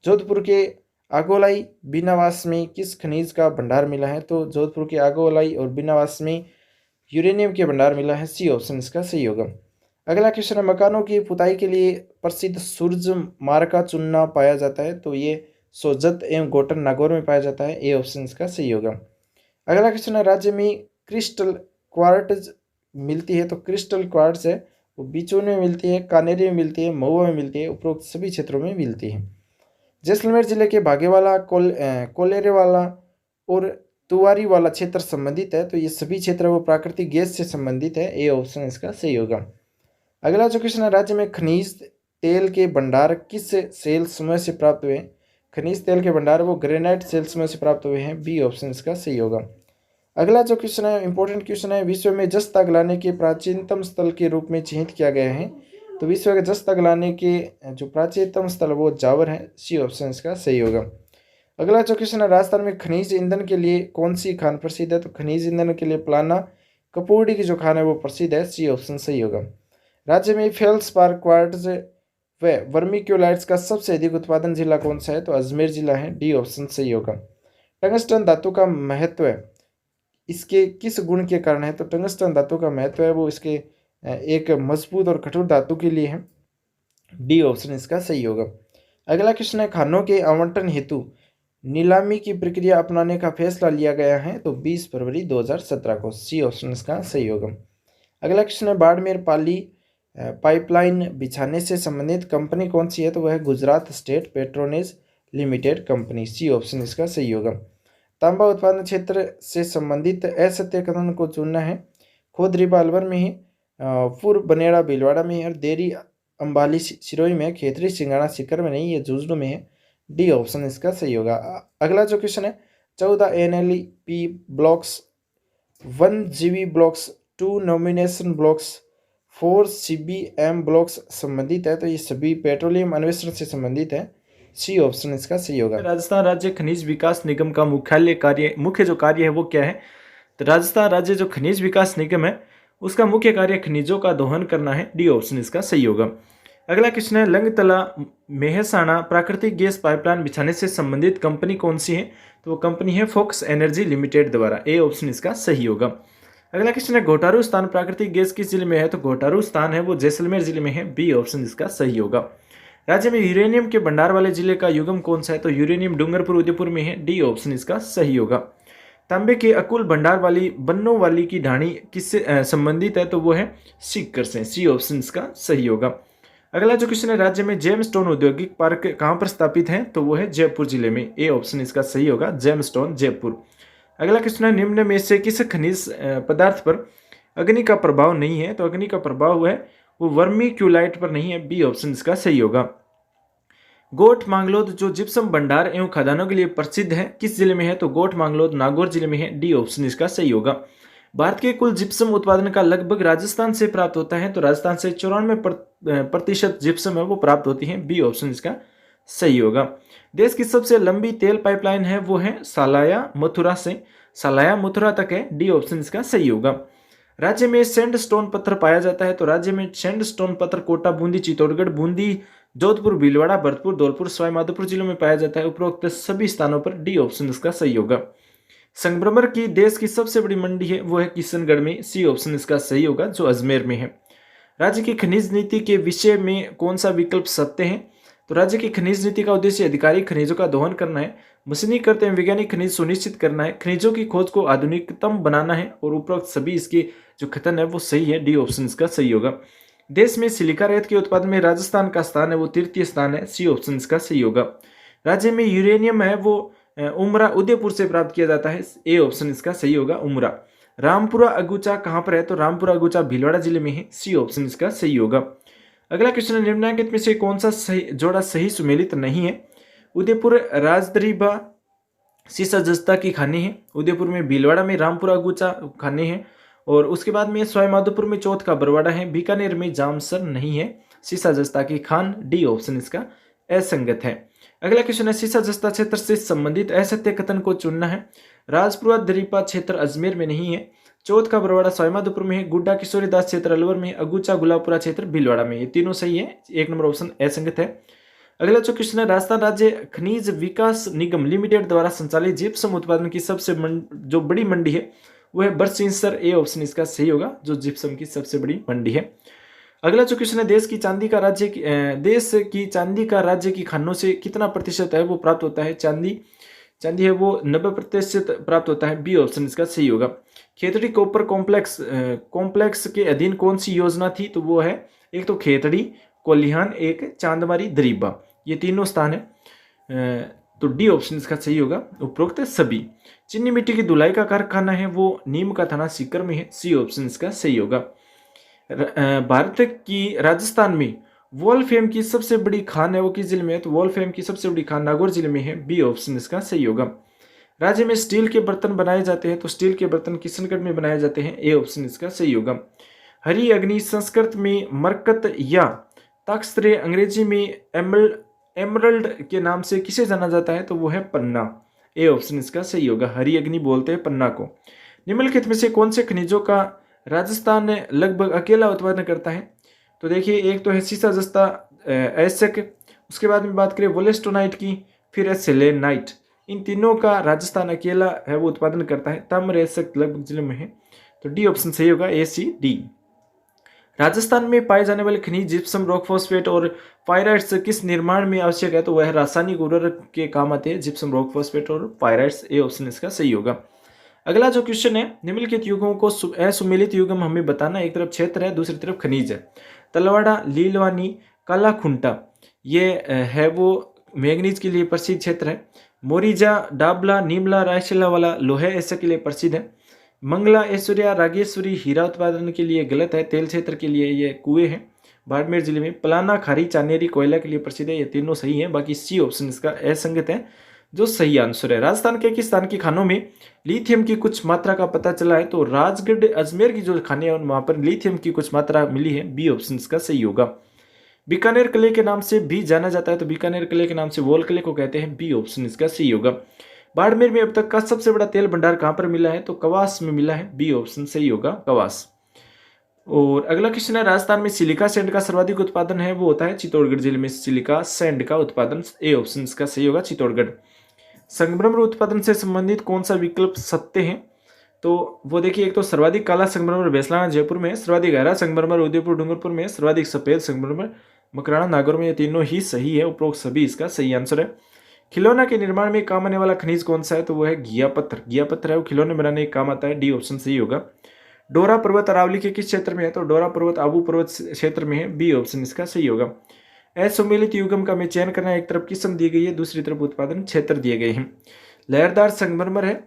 जोधपुर के आगोलाई बिनावास में किस खनिज का भंडार मिला है? तो जोधपुर के आगोलाई और बिनावास में यूरेनियम के भंडार मिला है। सी ऑप्शन इसका सही होगा। अगला क्वेश्चन है मकानों की पुताई के लिए प्रसिद्ध सूरजमार्का चूना पाया जाता है? तो ये सोजत एवं गोटन नागौर में पाया जाता है। ए ऑप्शन इसका सही होगा। अगला क्वेश्चन है राज्य में क्रिस्टल क्वार्ट्ज मिलती है? तो क्रिस्टल क्वार्ट्ज है वो बिचौन में मिलती है, कानेरी में मिलती है, महुआ में मिलती है, उपरोक्त सभी क्षेत्रों में मिलती है। जैसलमेर जिले के भागेवाला कोलेरेवाला और तुवारी वाला क्षेत्र संबंधित है? तो ये सभी क्षेत्र वो प्राकृतिक गैस से संबंधित है। ए ऑप्शन इसका सही होगा। अगला जो क्वेश्चन है राज्य में खनिज तेल के भंडार किस सेल समूह से प्राप्त हुए हैं? खनिज तेल के भंडार वो ग्रेनाइट सेल समूह से प्राप्त हुए हैं। बी ऑप्शन इसका सही होगा। अगला जो क्वेश्चन है इंपॉर्टेंट क्वेश्चन है विश्व में जस्ता गलाने के प्राचीनतम स्थल के रूप में चिन्हित किया गया है? तो विश्व के जस्ता गलाने के जो प्राचीनतम स्थल वो जावर है। सी ऑप्शन इसका सही होगा। अगला जो क्वेश्चन है राजस्थान में खनिज ईंधन के लिए कौन सी खान प्रसिद्ध है? तो खनिज ईंधन के लिए प्लाना कपूर्डी की जो खान है वो प्रसिद्ध है। सी ऑप्शन सही होगा। राज्य में फेल्सपार क्वार्ट्ज व वर्मिक्यूलाइट्स का सबसे अधिक उत्पादन जिला कौन सा है? तो अजमेर जिला है। डी ऑप्शन सही होगा। टंगस्टन धातु का महत्व इसके किस गुण के कारण है? तो टंगस्टन धातु का महत्व है वो इसके एक मजबूत और कठोर धातु के लिए है। डी ऑप्शन इसका सही होगा। अगला क्वेश्चन है खानों के आवंटन हेतु नीलामी की प्रक्रिया अपनाने का फैसला लिया गया है? तो 20 फरवरी 2017 को। सी ऑप्शन इसका सही होगा। अगला क्वेश्चन है बाड़मेर पाली पाइपलाइन बिछाने से संबंधित कंपनी कौन सी है? तो वह है Gujarat state Petronet limited company. C option इसका सही होगा। तांबा उत्पादन क्षेत्र से संबंधित असत्य कथन को चुनना है। खुद रीवा अलवर में है, पूर्व बनेड़ा भीलवाड़ा में है और देरी अंबाली सिरोही में, खेतरी सिंगाड़ा सीकर में नहीं, ये झुंझुनू में है। डी ऑप्शन इसका सही होगा। अगला जो क्वेश्चन है 14 एनएलपी ब्लॉक्स, 1 जीवी blocks, 2 nomination blocks, 4 CBM blocks संबंधित है? तो ये सभी पेट्रोलियम अन्वेषण से संबंधित है। सी ऑप्शन इसका सही होगा। राजस्थान राज्य खनिज विकास निगम का मुख्य जो कार्य है वो क्या है? तो राजस्थान राज्य जो खनिज विकास निगम है उसका मुख्य कार्य खनिजों का दोहन करना है। डी ऑप्शन इसका सही होगा। अगला क्वेश्चन है लंगतला मेहसाणा प्राकृतिक गैस पाइपलाइन बिछाने से संबंधित कंपनी कौन सी है? तो वो कंपनी है फोक्स एनर्जी लिमिटेड द्वारा। ए ऑप्शन इसका सही होगा। अगला क्वेश्चन है घोटारू स्थान प्राकृतिक गैस किस जिले में है? तो घोटारू स्थान है वो जैसलमेर जिले में है। बी ऑप्शन इसका सही होगा। राज्य में यूरेनियम के भंडार वाले जिले का युगम कौन सा है? तो यूरेनियम डूंगरपुर उदयपुर में है। डी ऑप्शन इसका सही होगा। तांबे के अकुल भंडार वाली बन्नो वाली की ढाणी किससे संबंधित है? तो वो है सीकर से। सी ऑप्शन इसका सही होगा। अगला जो क्वेश्चन है राज्य में जेमस्टोन औद्योगिक पार्क कहाँ पर स्थापित है? तो वो है जयपुर जिले में। ए ऑप्शन इसका सही होगा, जेमस्टोन जयपुर। अगला क्वेश्चन है निम्न में से किस खनिज पदार्थ पर अग्नि का प्रभाव नहीं है? तो अग्नि का प्रभाव है वो वर्मीक्यूलाइट पर नहीं है। बी ऑप्शन इसका सही होगा। गोठ मांगलोद जो जिप्सम भंडार एवं खदानों के लिए प्रसिद्ध है किस जिले में है? तो गोठ मांगलोद नागौर जिले में है। डी ऑप्शन इसका सही होगा। भारत के कुल जिप्सम उत्पादन का लगभग राजस्थान से प्राप्त होता है, तो राजस्थान से 94% जिप्सम है वो प्राप्त होती है। बी ऑप्शन इसका सही होगा। देश की सबसे लंबी तेल पाइपलाइन है वो है सालाया मथुरा से सालाया मथुरा तक है। डी ऑप्शन इसका सही होगा। राज्य में सैंडस्टोन पत्थर पाया जाता है, तो राज्य में सैंडस्टोन पत्थर कोटा बूंदी चित्तौड़गढ़ बूंदी जोधपुर, भीलवाड़ा, भरतपुर, धौलपुर, सवाईमाधोपुर जिलों में पाया जाता है। उपरोक्त सभी स्थानों पर डी ऑप्शन इसका सही होगा। संगमरमर की देश की सबसे बड़ी मंडी है वो है किशनगढ़ में, सी ऑप्शन इसका सही होगा, जो अजमेर में है। राज्य की खनिज नीति के विषय में कौन सा विकल्प सत्य है? तो राज्य की खनिज नीति का उद्देश्य आधिकारिक खनिजों का दोहन करना है, मशीनीकरण एवं वैज्ञानिक खनिज सुनिश्चित करना है, खनिजों की खोज को आधुनिकतम बनाना है, और उपरोक्त सभी इसके जो कथन है वो सही है, डी ऑप्शन इसका सही होगा। देश में सिलिका रेत के उत्पादन में राजस्थान का स्थान है वो तृतीय स्थान है, सी ऑप्शन इसका सही होगा। राज्य में यूरेनियम है वो उमरा उदयपुर से प्राप्त किया जाता है, ए ऑप्शन इसका सही होगा, उमरा। रामपुरा अगुचा कहाँ पर है? तो रामपुरा अगुचा भीलवाड़ा जिले में है, सी ऑप्शन इसका सही होगा। अगला क्वेश्चन है, निम्नलिखित में से कौन सा सही जोड़ा सही सुमेलित नहीं है? उदयपुर राजदरीबा सीसा जस्ता की खाने हैं, उदयपुर में भीलवाड़ा में रामपुरा अगुचा खाने हैं, और उसके बाद में सवाईमाधोपुर में चौथ का बरवाड़ा है, बीकानेर में जामसर नहीं है, सीसा जस्ता की खान, डी ऑप्शन इसका असंगत है। अगला क्वेश्चन है, सीसा जस्ता क्षेत्र से संबंधित असत्य कथन को चुनना है। राजपुरा दरीपा क्षेत्र अजमेर में नहीं है, चौथ का बरवाड़ा सवाईमाधोपुर में है, गुड्डा किशोरीदास क्षेत्र अलवर में है, अगुचा गुलाबपुरा क्षेत्र भीलवाड़ा में, ये तीनों सही है, एक नंबर ऑप्शन असंगत है। अगला जो क्वेश्चन है, राजस्थान राज्य खनिज विकास निगम लिमिटेड द्वारा संचालित जिप्सम उत्पादन की सबसे जो बड़ी मंडी है वो है बरसिंसर, ए ऑप्शन इसका सही होगा, जो जिप्सम की सबसे बड़ी मंडी है। अगला जो क्वेश्चन है, देश की चांदी का राज्य की खानों से कितना प्रतिशत है वो प्राप्त होता है? चांदी है वो 90% प्राप्त होता है, बी ऑप्शन इसका सही होगा। खेतड़ी कॉपर कॉम्प्लेक्स के अधीन कौन सी योजना थी? तो वो है एक तो खेतड़ी, कोलिहान, एक चांदमारी, दरीबा, ये तीनों स्थान है, तो डी ऑप्शन इसका सही होगा, उपरोक्त सभी। चीनी मिट्टी की धुलाई का कारखाना है वो नीम का थाना सीकर में है, सी ऑप्शन इसका सही होगा। भारत की राजस्थान में वोल्फ्राम की सबसे बड़ी खान है वो किस जिले में है? तो वोल्फ्राम की सबसे बड़ी खान नागौर जिले में है, बी ऑप्शन इसका सही होगा। राज्य में स्टील के बर्तन बनाए जाते हैं, तो स्टील के बर्तन किशनगढ़ में बनाए जाते हैं, ए ऑप्शन इसका सही होगा। हरी अग्नि संस्कृत में मरकत या ताक्स्त्रे, अंग्रेजी में एमरल्ड के नाम से किसे जाना जाता है? तो वो है पन्ना, ए ऑप्शन इसका सही होगा, हरी अग्नि बोलते हैं पन्ना को। निम्नलिखित में से कौन से खनिजों का राजस्थान लगभग अकेला उत्पादन करता है? तो देखिए, एक तो है सीसा जस्ता एसक, उसके बाद में बात करें वोलेस्टोनाइट की, फिर है सेलेनाइट, इन तीनों का राजस्थान अकेला है वो उत्पादन करता है। ताम्र एसक लगभग जिले में है, तो डी ऑप्शन सही होगा, ए सी डी। राजस्थान में पाए जाने वाले खनिज जिप्सम, रॉक फॉस्फेट और पायराइट्स किस निर्माण में आवश्यक है? तो वह रासायनिक उर्वरक के काम आते हैं, जिप्सम, रॉक फॉस्फेट और पायराइट्स, ए ऑप्शन इसका सही होगा। अगला जो क्वेश्चन है, निम्नलिखित युगों को असुमेलित युगम हमें बताना, एक तरफ क्षेत्र है दूसरी तरफ खनिज है। तलवाड़ा, लीलवानी, काला खुंटा, ये है वो मैग्नीज के लिए प्रसिद्ध क्षेत्र है। मोरिजा, डाबला, नीमला, रायशिला वाला लोहे ऐसे के लिए प्रसिद्ध है। मंगला, ऐश्वर्या, रागेश्वरी हीरा उत्पादन के लिए गलत है, तेल क्षेत्र के लिए ये कुएं हैं बाड़मेर जिले में। पलाना, खारी, चानेरी कोयला के लिए प्रसिद्ध है, ये तीनों सही है, बाकी सी ऑप्शन इसका असंगत है, जो सही आंसर है। राजस्थान के किस स्थान की खानों में लिथियम की कुछ मात्रा का पता चला है? तो राजगढ़, अजमेर की जो खाने हैं वहां पर लिथियम की कुछ मात्रा मिली है, बी ऑप्शन इसका सही होगा। बीकानेर किले के नाम से भी जाना जाता है, तो बीकानेर किले के नाम से वोल किले को कहते हैं, बी ऑप्शन इसका सही होगा। बाड़मेर में अब तक का सबसे बड़ा तेल भंडार कहां पर मिला है? तो कवास में मिला है, बी ऑप्शन सही होगा, कवास। और अगला क्वेश्चन है, राजस्थान में सिलिका सैंड का सर्वाधिक उत्पादन है वो होता है चित्तौड़गढ़ जिले में, सिलिका सैंड का उत्पादन, ए ऑप्शन इसका सही होगा, चित्तौड़गढ़। संगमरमर उत्पादन से संबंधित कौन सा विकल्प सत्य है? तो वो देखिए, एक तो सर्वाधिक काला संगमरमर बैसलाना जयपुर में, सर्वाधिक हरा संगमरमर उदयपुर डूंगरपुर में, सर्वाधिक सफेद संगमरमर मकराना नागौर में, ये तीनों ही सही है, उपरोक्त सभी इसका सही आंसर है। खिलौना के निर्माण में काम आने वाला खनिज कौन सा है? तो वो है घिया पत्थर, घिया पत्थर है वो खिलौने बनाने के काम आता है, डी ऑप्शन सही होगा। डोरा पर्वत अरावली के किस क्षेत्र में है? तो डोरा पर्वत आबू पर्वत क्षेत्र में है, बी ऑप्शन इसका सही होगा। असुमेलित युगम का हमें चयन करना है, एक तरफ किस्म दी गई है, दूसरी तरफ उत्पादन क्षेत्र दिए गए हैं। लहरदार संगमरमर है,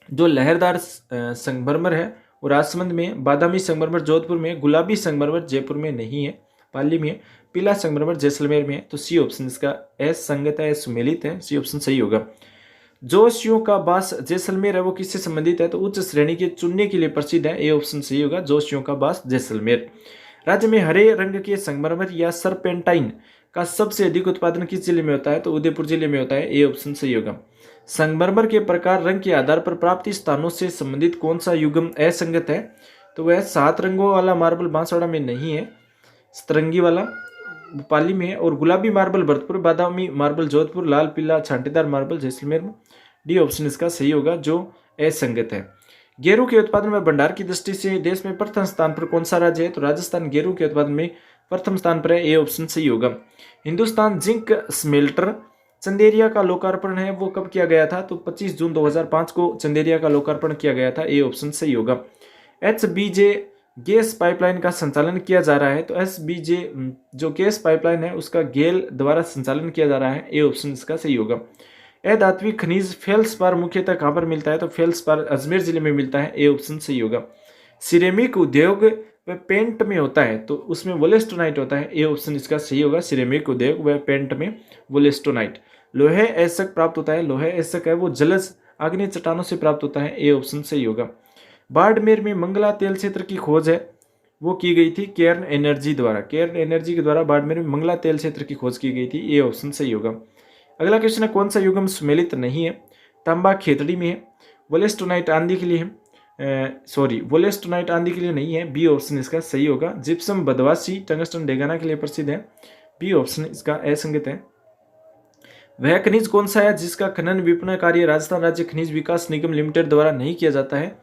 जो लहरदार संगमरमर है वो राजसमंद में, बादामी संगमरमर जोधपुर में, गुलाबी संगमरमर जयपुर में नहीं है, पाली में है, पीला संगमरमर जैसलमेर में है, तो सी ऑप्शन इसका असंगत है, सुमेलित है, सी ऑप्शन सही होगा। जोशियों का बास जैसलमेर है वो किससे संबंधित है? तो उच्च श्रेणी के चुनने के लिए प्रसिद्ध है, ए ऑप्शन सही होगा, जोशियों का बास जैसलमेर। राज्य में हरे रंग के संगमरमर या सरपेंटाइन का सबसे अधिक उत्पादन किस जिले में होता है? तो उदयपुर जिले में होता है, ए ऑप्शन सही होगा। संगमरमर के प्रकार रंग के आधार पर प्राप्ति स्थानों से संबंधित कौन सा युग्म असंगत है? तो वह 7 रंगों वाला मार्बल बांसवाड़ा में नहीं है, सतरंगी वाला, पाली में है, और गुलाबी मार्बल भरतपुर, बादामी मार्बल जोधपुर, लाल पीला छांटेदार मार्बल जैसलमेर में। डी ऑप्शन इसका सही होगा, जो असंगत है। गेरू के उत्पादन में भंडार की दृष्टि से देश में प्रथम स्थान पर कौन सा राज्य है? तो राजस्थान गेरू के उत्पादन में प्रथम स्थान पर है, ए ऑप्शन सही होगा। हिंदुस्तान जिंक स्मेल्टर चंदेरिया का लोकार्पण है, वो कब किया गया था? तो 25 जून 2005 को चंदेरिया का लोकार्पण किया गया था, ए ऑप्शन सही होगा। HBJ गैस पाइपलाइन का संचालन किया जा रहा है, तो HBJ जो गैस पाइपलाइन है उसका गेल द्वारा संचालन किया जा रहा है, ए ऑप्शन इसका सही होगा। अधात्विक खनिज फेल्सपार मुख्यतः कहाँ पर मिलता है? तो फेल्सपार अजमेर जिले में मिलता है, ए ऑप्शन सही होगा। सिरेमिक उद्योग व पेंट में होता है, तो उसमें वोलेस्टोनाइट होता है, ए ऑप्शन इसका सही होगा। सिरेमिक उद्योग व पेंट में वोलेस्टोनाइट। लोहे ऐसक प्राप्त होता है, लोहे ऐसक है वो जलज आग्नेय चट्टानों से प्राप्त होता है, ए ऑप्शन सही होगा। बाड़मेर में मंगला तेल क्षेत्र की खोज है, वो की गई थी केर्न एनर्जी द्वारा, केर्न एनर्जी के द्वारा बाड़मेर में मंगला तेल क्षेत्र की खोज की गई थी, ए ऑप्शन सही होगा। अगला क्वेश्चन है, कौन सा युग्म सुमेलित नहीं है? तांबा खेतड़ी में है, वोलेस्टोनाइट आंधी के लिए है, वोलेस्टोनाइट आंधी के लिए नहीं है, बी ऑप्शन इसका सही होगा। जिप्सम बदवासी टंगस्टन डेगाना के लिए प्रसिद्ध है, बी ऑप्शन इसका असंगत है। वह खनिज कौन सा है जिसका खनन विपणन कार्य राजस्थान राज्य खनिज विकास निगम लिमिटेड द्वारा नहीं किया जाता है?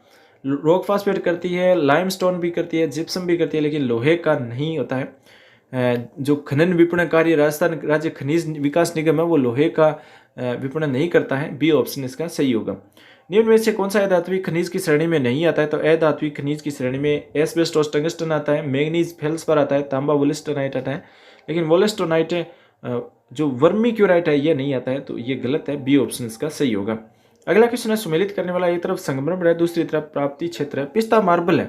रॉक फास्फेट करती है, लाइमस्टोन भी करती है, जिप्सम भी करती है, लेकिन लोहे का नहीं होता है। जो खनन विपणन कार्य राजस्थान राज्य खनिज विकास निगम है वो लोहे का विपणन नहीं करता है, बी ऑप्शन इसका सही होगा। निम्न में से कौन सा अधात्विक खनिज की श्रेणी में नहीं आता है? तो अधात्विक खनिज की श्रेणी में एस्बेस्टोस टंगस्टन आता है, मैग्नीज फेल्सपार आता है, तांबा वोलेस्टोनाइट आता है, लेकिन वोलेस्टोनाइट जो वर्मी क्यूराइट है ये नहीं आता है, तो ये गलत है, बी ऑप्शन इसका सही होगा। अगला क्वेश्चन है, सुमेलित करने वाला एक तरफ संगमरमर है, दूसरी तरफ प्राप्ति क्षेत्र है। पिस्ता मार्बल है,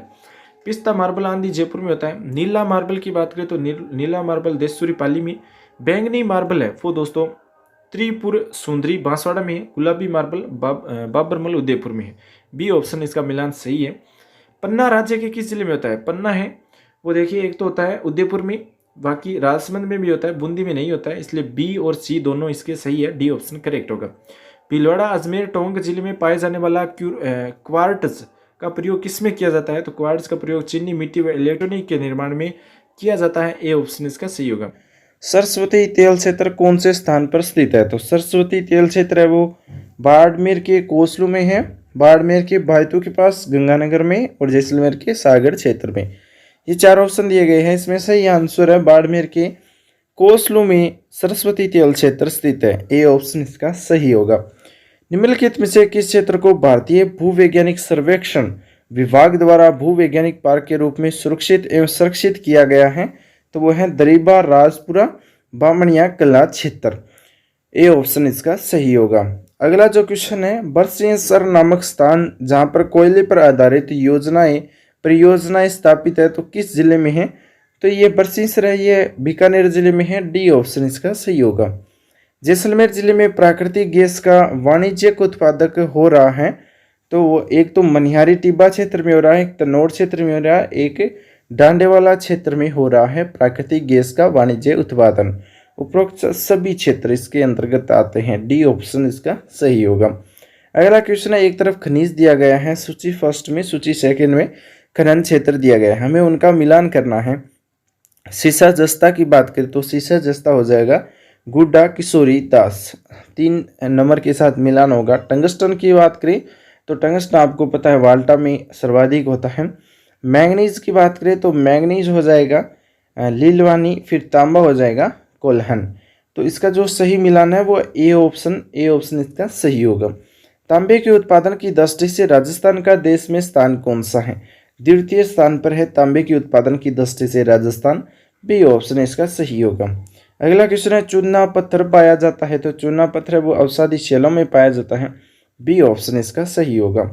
पिस्ता मार्बल आंधी जयपुर में होता है। नीला मार्बल की बात करें तो नीला मार्बल देशसूरी पाली में। बैंगनी मार्बल है वो दोस्तों त्रिपुर सुंदरी बांसवाड़ा में है। गुलाबी मार्बल बाबरमल उदयपुर में है, बी ऑप्शन इसका मिलान सही है। पन्ना राज्य के किस जिले में होता है? पन्ना है वो देखिए, एक तो होता है उदयपुर में, बाकी राजसमंद में भी होता है, बूंदी में नहीं होता है, इसलिए बी और सी दोनों इसके सही है, डी ऑप्शन करेक्ट होगा। भीलवाड़ा अजमेर टोंक जिले में पाए जाने वाला क्वार्ट्ज का प्रयोग किसमें किया जाता है? तो क्वार्ट्ज का प्रयोग चीनी मिट्टी व इलेक्ट्रॉनिक के निर्माण में किया जाता है, ए ऑप्शन इसका सही होगा। सरस्वती तेल क्षेत्र कौन से स्थान पर स्थित है? तो सरस्वती तेल क्षेत्र है वो बाड़मेर के कोसलू में है, बाड़मेर के भायतू के पास गंगानगर में, और जैसलमेर के सागर क्षेत्र में। ये चार ऑप्शन दिए गए हैं, इसमें सही आंसर है बाड़मेर के कोसलू में सरस्वती तेल क्षेत्र स्थित है, ए ऑप्शन इसका सही होगा। निम्नलिखित में से किस क्षेत्र को भारतीय भूवैज्ञानिक सर्वेक्षण विभाग द्वारा भूवैज्ञानिक पार्क के रूप में सुरक्षित एवं संरक्षित किया गया है? तो वो है दरीबा राजपुरा बामणिया कला क्षेत्र, ए ऑप्शन इसका सही होगा। अगला जो क्वेश्चन है, बरसिंहसर नामक स्थान जहाँ पर कोयले पर आधारित परियोजनाएं स्थापित है, तो किस जिले में है? तो ये बरसिंहसर है, ये बीकानेर जिले में है, डी ऑप्शन इसका सही होगा। जैसलमेर जिले में प्राकृतिक गैस का वाणिज्यिक उत्पादक हो रहा है, तो वो एक तो मनिहारी टिब्बा क्षेत्र में हो रहा है, एक तनोड़ क्षेत्र में हो रहा है, एक डांडेवाला क्षेत्र में हो रहा है प्राकृतिक गैस का वाणिज्य उत्पादन। उपरोक्त सभी क्षेत्र इसके अंतर्गत आते हैं, डी ऑप्शन इसका सही होगा। अगला क्वेश्चन है, एक तरफ खनिज दिया गया है, सूची फर्स्ट में, सूची सेकंड में खनन क्षेत्र दिया गया है, हमें उनका मिलान करना है। सीसा जस्ता की बात करें तो सीसा जस्ता हो जाएगा गुड्डा किशोरी दास, 3 नंबर के साथ मिलान होगा। टंगस्टन की बात करें तो टंगस्टन आपको पता है वाल्टा में सर्वाधिक होता है। मैंगनीज की बात करें तो मैंगनीज हो जाएगा लीलवानी, फिर तांबा हो जाएगा कोल्हन। तो इसका जो सही मिलान है वो ए ऑप्शन इसका सही होगा। तांबे के उत्पादन की दृष्टि से राजस्थान का देश में स्थान कौन सा है? द्वितीय स्थान पर है तांबे के उत्पादन की दृष्टि से राजस्थान, बी ऑप्शन इसका सही होगा। अगला क्वेश्चन है, चूना पत्थर पाया जाता है, तो चूना पत्थर वो अवसादी शैलों में पाया जाता है, बी ऑप्शन इसका सही होगा।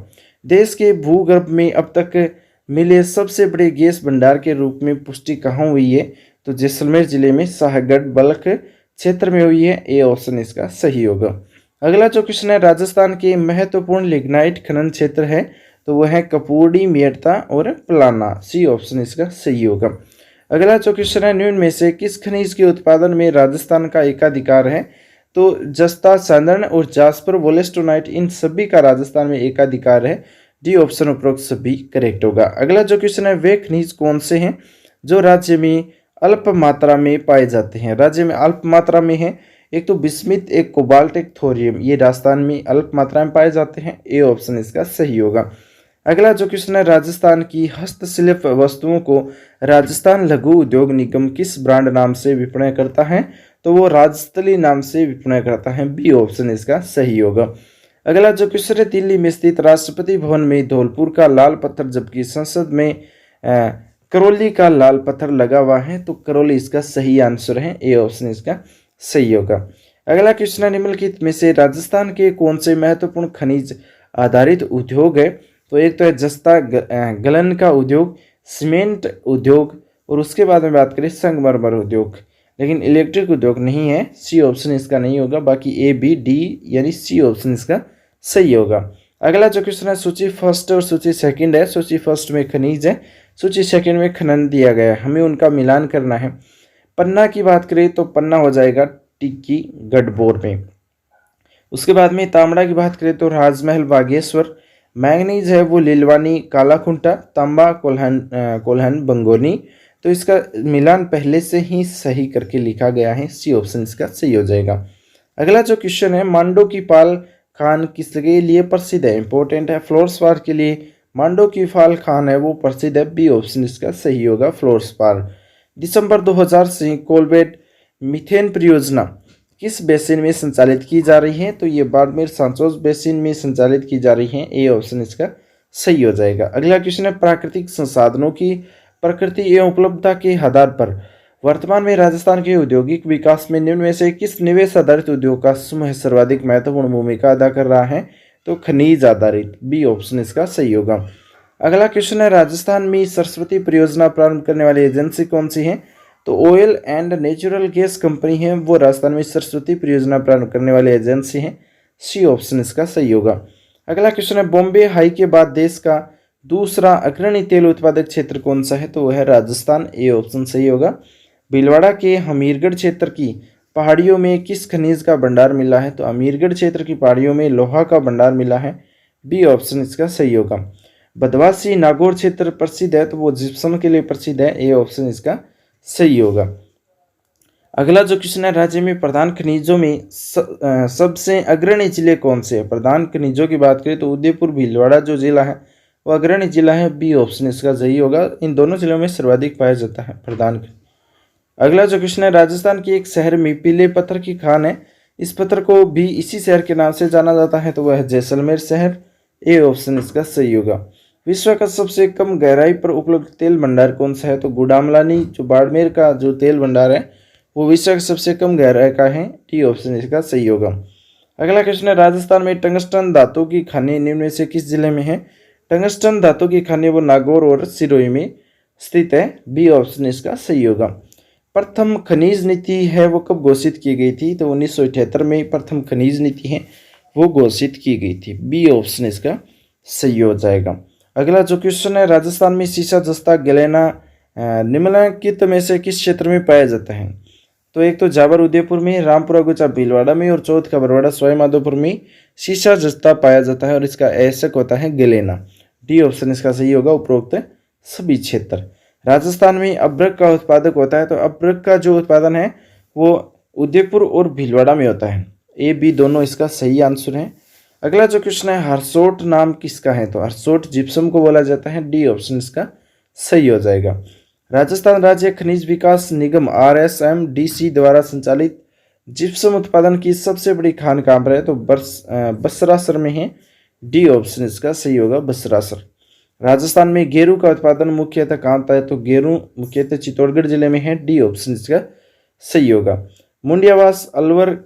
देश के भूगर्भ में अब तक मिले सबसे बड़े गैस भंडार के रूप में पुष्टि कहाँ हुई है? तो जैसलमेर जिले में शाहगढ़ बल्क क्षेत्र में हुई है, ए ऑप्शन इसका सही होगा। अगला जो क्वेश्चन है, राजस्थान के महत्वपूर्ण लिग्नाइट खनन क्षेत्र है, तो वह है कपूरडी, मेड़ता और पलाना, सी ऑप्शन इसका सही होगा। अगला जो क्वेश्चन है, निम्न में से किस खनिज के उत्पादन में राजस्थान का एकाधिकार है? तो जस्ता, सांदन और जास्पर वोलेस्टोनाइट, इन सभी का राजस्थान में एकाधिकार है, डी ऑप्शन उपरोक्त सभी करेक्ट होगा। अगला जो क्वेश्चन है, वे खनिज कौन से हैं जो राज्य में अल्प मात्रा में पाए जाते हैं? राज्य में अल्प मात्रा में है, एक तो बिस्मिथ, एक कोबाल्ट, एक थोरियम, ये राजस्थान में अल्प मात्रा में पाए जाते हैं। ए ऑप्शन इसका सही होगा। अगला जो क्वेश्चन है, राजस्थान की हस्तशिल्प वस्तुओं को राजस्थान लघु उद्योग निगम किस ब्रांड नाम से विपणन करता है? तो वो राजस्थली नाम से विपणन करता है। बी ऑप्शन इसका सही होगा। अगला जो क्वेश्चन है, दिल्ली में स्थित राष्ट्रपति भवन में धौलपुर का लाल पत्थर जबकि संसद में करौली का लाल पत्थर लगा हुआ है, तो करौली इसका सही आंसर है। ए ऑप्शन इसका सही होगा। अगला क्वेश्चन है, निम्नलिखित में से राजस्थान के कौन से महत्वपूर्ण खनिज आधारित उद्योग है? तो एक तो है जस्ता गलन का उद्योग, सीमेंट उद्योग, और उसके बाद में बात करें संगमरमर उद्योग, लेकिन इलेक्ट्रिक उद्योग नहीं है। सी ऑप्शन इसका नहीं होगा। बाकी ए, बी, डी यानी सी ऑप्शन इसका सही होगा। अगला जो क्वेश्चन है, सूची फर्स्ट और सूची सेकंड है। सूची फर्स्ट में खनिज है, सूची सेकंड में खनन दिया गया है, हमें उनका मिलान करना है। पन्ना की बात करें तो पन्ना हो जाएगा टिक्की गढ़बोर में। उसके बाद में तांबड़ा की बात करें तो राजमहल बागेश्वर। मैंगनीज है वो लीलवानी कालाखुंटा, तांबा कोल्हन बंगोनी। तो इसका मिलान पहले से ही सही करके लिखा गया है। सी ऑप्शन इसका सही हो जाएगा। अगला जो क्वेश्चन है, मांडो की पाल खान किसके लिए प्रसिद्ध है? इंपॉर्टेंट है, फ्लोरस्पार के लिए मांडो की पाल खान है वो प्रसिद्ध है। बी ऑप्शन इसका सही होगा, फ्लोरस्पार। दिसंबर 2000 से कोलबेट मीथेन परियोजना किस बेसिन में संचालित की जा रही है? तो ये बाड़मेर सांचौर बेसिन में संचालित की जा रही है। ए ऑप्शन इसका सही हो जाएगा। अगला क्वेश्चन है, प्राकृतिक संसाधनों की प्रकृति एवं उपलब्धता के आधार पर वर्तमान में राजस्थान के औद्योगिक विकास में निम्न में से किस निवेश आधारित उद्योग का समूह सर्वाधिक महत्वपूर्ण भूमिका अदा कर रहा है? तो खनिज आधारित। बी ऑप्शन इसका सही होगा। अगला क्वेश्चन है, राजस्थान में सरस्वती परियोजना प्रारंभ करने वाली एजेंसी कौन सी है? तो oil and natural gas company है वो राजस्थान में सरस्वती परियोजना प्रारंभ करने वाली एजेंसी है। सी ऑप्शन इसका सही होगा। अगला क्वेश्चन है, बॉम्बे हाई के बाद देश का दूसरा अग्रणी तेल उत्पादक क्षेत्र कौन सा है? तो वह है राजस्थान। ए ऑप्शन सही होगा। भीलवाड़ा के हमीरगढ़ क्षेत्र की पहाड़ियों में किस खनिज का भंडार मिला है? तो अमीरगढ़ क्षेत्र की पहाड़ियों में लोहा का भंडार मिला है। बी ऑप्शन इसका सही होगा। बदवासी नागौर क्षेत्र प्रसिद्ध है, तो वो जिप्सम के लिए प्रसिद्ध है। ए ऑप्शन इसका सही होगा। अगला जो क्वेश्चन है, राज्य में प्रधान खनिजों में सबसे अग्रणी जिले कौन से हैं? प्रधान खनिजों की बात करें तो उदयपुर भीलवाड़ा जो जिला है वो अग्रणी जिला है। बी ऑप्शन इसका सही होगा। इन दोनों जिलों में सर्वाधिक पाया जाता है प्रधान। अगला जो क्वेश्चन है, राजस्थान के एक शहर में पीले पत्थर की खान है, इस पत्थर को भी इसी शहर के नाम से जाना जाता है, तो वह है जैसलमेर शहर। ए ऑप्शन इसका सही होगा। विश्व का सबसे कम गहराई पर उपलब्ध तेल भंडार कौन सा है? तो गुडामलानी जो बाड़मेर का जो तेल भंडार है वो विश्व का सबसे कम गहराई का है। टी ऑप्शन इसका सही होगा। अगला क्वेश्चन है, राजस्थान में टंगस्टन धातु की खानें निम्न में से किस जिले में है? टंगस्टन धातु की खानें वो नागौर और सिरोही में स्थित है। बी ऑप्शन इसका सही होगा। प्रथम खनिज नीति है वो कब घोषित की गई थी? तो 1978 में प्रथम खनिज नीति है वो घोषित की गई थी। बी ऑप्शन इसका सही हो जाएगा। अगला जो क्वेश्चन है, राजस्थान में सीसा जस्ता गलेना निम्नलिखित में से किस क्षेत्र में पाया जाता है? तो एक तो जाबर उदयपुर में, रामपुरा गुचा भीलवाड़ा में, और चौथ का बरवाड़ा सवाई माधोपुर में सीसा जस्ता पाया जाता है और इसका ऐसक होता है गलेना। डी ऑप्शन इसका सही होगा, उपरोक्त सभी क्षेत्र। राजस्थान में अब्रक का उत्पादक होता है, तो अब्रक का जो उत्पादन है वो उदयपुर और भीलवाड़ा में होता है। ए, बी दोनों इसका सही आंसर है। अगला जो क्वेश्चन है, हरसोट नाम किसका है? तो हरसोट जिप्सम को बोला जाता है। डी ऑप्शन इसका सही हो जाएगा। राजस्थान राज्य खनिज विकास निगम RSMDC द्वारा संचालित जिप्सम उत्पादन की सबसे बड़ी खान कहाँ पर है? तो बसरासर में है। डी ऑप्शन इसका सही होगा, बसरासर। राजस्थान में गेरू का उत्पादन मुख्यतः कहाँ होता है? तो गेरू मुख्यतः चित्तौड़गढ़ जिले में है। डी ऑप्शन इसका सही होगा। मुंडियावास अलवर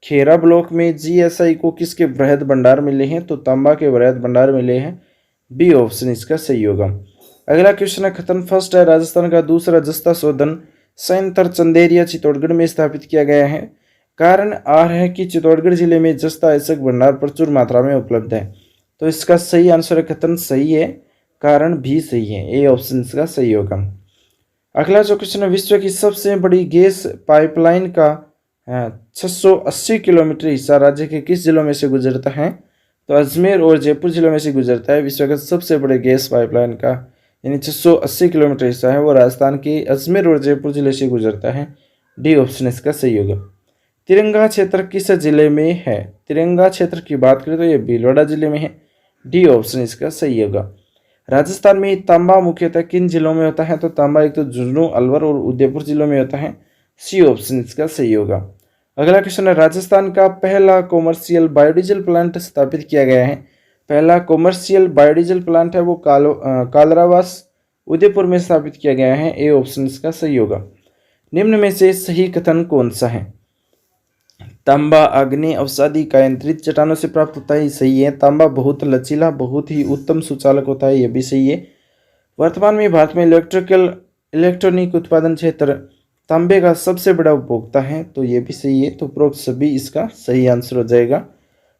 खेरा ब्लॉक में GSI को किसके वृहद भंडार मिले हैं? तो तांबा के वृहद भंडार मिले हैं। बी ऑप्शन इसका सही होगा। अगला क्वेश्चन है, खतन फर्स्ट है, राजस्थान का दूसरा जस्ता शोधन संयंत्र चंदेरिया चित्तौड़गढ़ में स्थापित किया गया है। कारण आर है कि चित्तौड़गढ़ जिले में जस्ता ऐसक भंडार प्रचुर मात्रा में उपलब्ध है। तो इसका सही आंसर है खतन सही है, कारण भी सही है। ए ऑप्शन इसका सही होगा। अगला जो क्वेश्चन है, विश्व की सबसे बड़ी गैस पाइपलाइन का 680 किलोमीटर हिस्सा राज्य के किस जिलों में से गुजरता है? तो अजमेर और जयपुर जिलों में से गुजरता है। विश्व का सबसे बड़े गैस पाइपलाइन का यानी 680 किलोमीटर हिस्सा है वो राजस्थान के अजमेर और जयपुर जिले से गुजरता है। डी ऑप्शन इसका सही होगा। तिरंगा क्षेत्र किस जिले में है? तिरंगा क्षेत्र की बात करें तो ये भीलवाड़ा जिले में है। डी ऑप्शन इसका सही होगा। राजस्थान में तांबा मुख्यतः किन जिलों में होता है? तो तांबा एक तो झुंझुनू, अलवर और उदयपुर जिलों में होता है। सी ऑप्शन इसका सही होगा। अगला क्वेश्चन है, राजस्थान का पहला कॉमर्शियल बायोडीजल प्लांट स्थापित किया गया है। पहला कॉमर्शियल बायोडीजल प्लांट है वो कालरावास उदयपुर में स्थापित किया गया है। ए ऑप्शन इसका सही होगा। निम्न में से सही कथन कौन सा है? तांबा अग्नि अवसादी कायांतरित चट्टानों से प्राप्त होता है, सही है। तांबा बहुत लचीला, बहुत ही उत्तम सुचालक होता है, यह भी सही है। वर्तमान में भारत में इलेक्ट्रॉनिक उत्पादन क्षेत्र तांबे का सबसे बड़ा उपभोक्ता है, तो ये भी सही है। तो उपरोक्त सभी इसका सही आंसर हो जाएगा।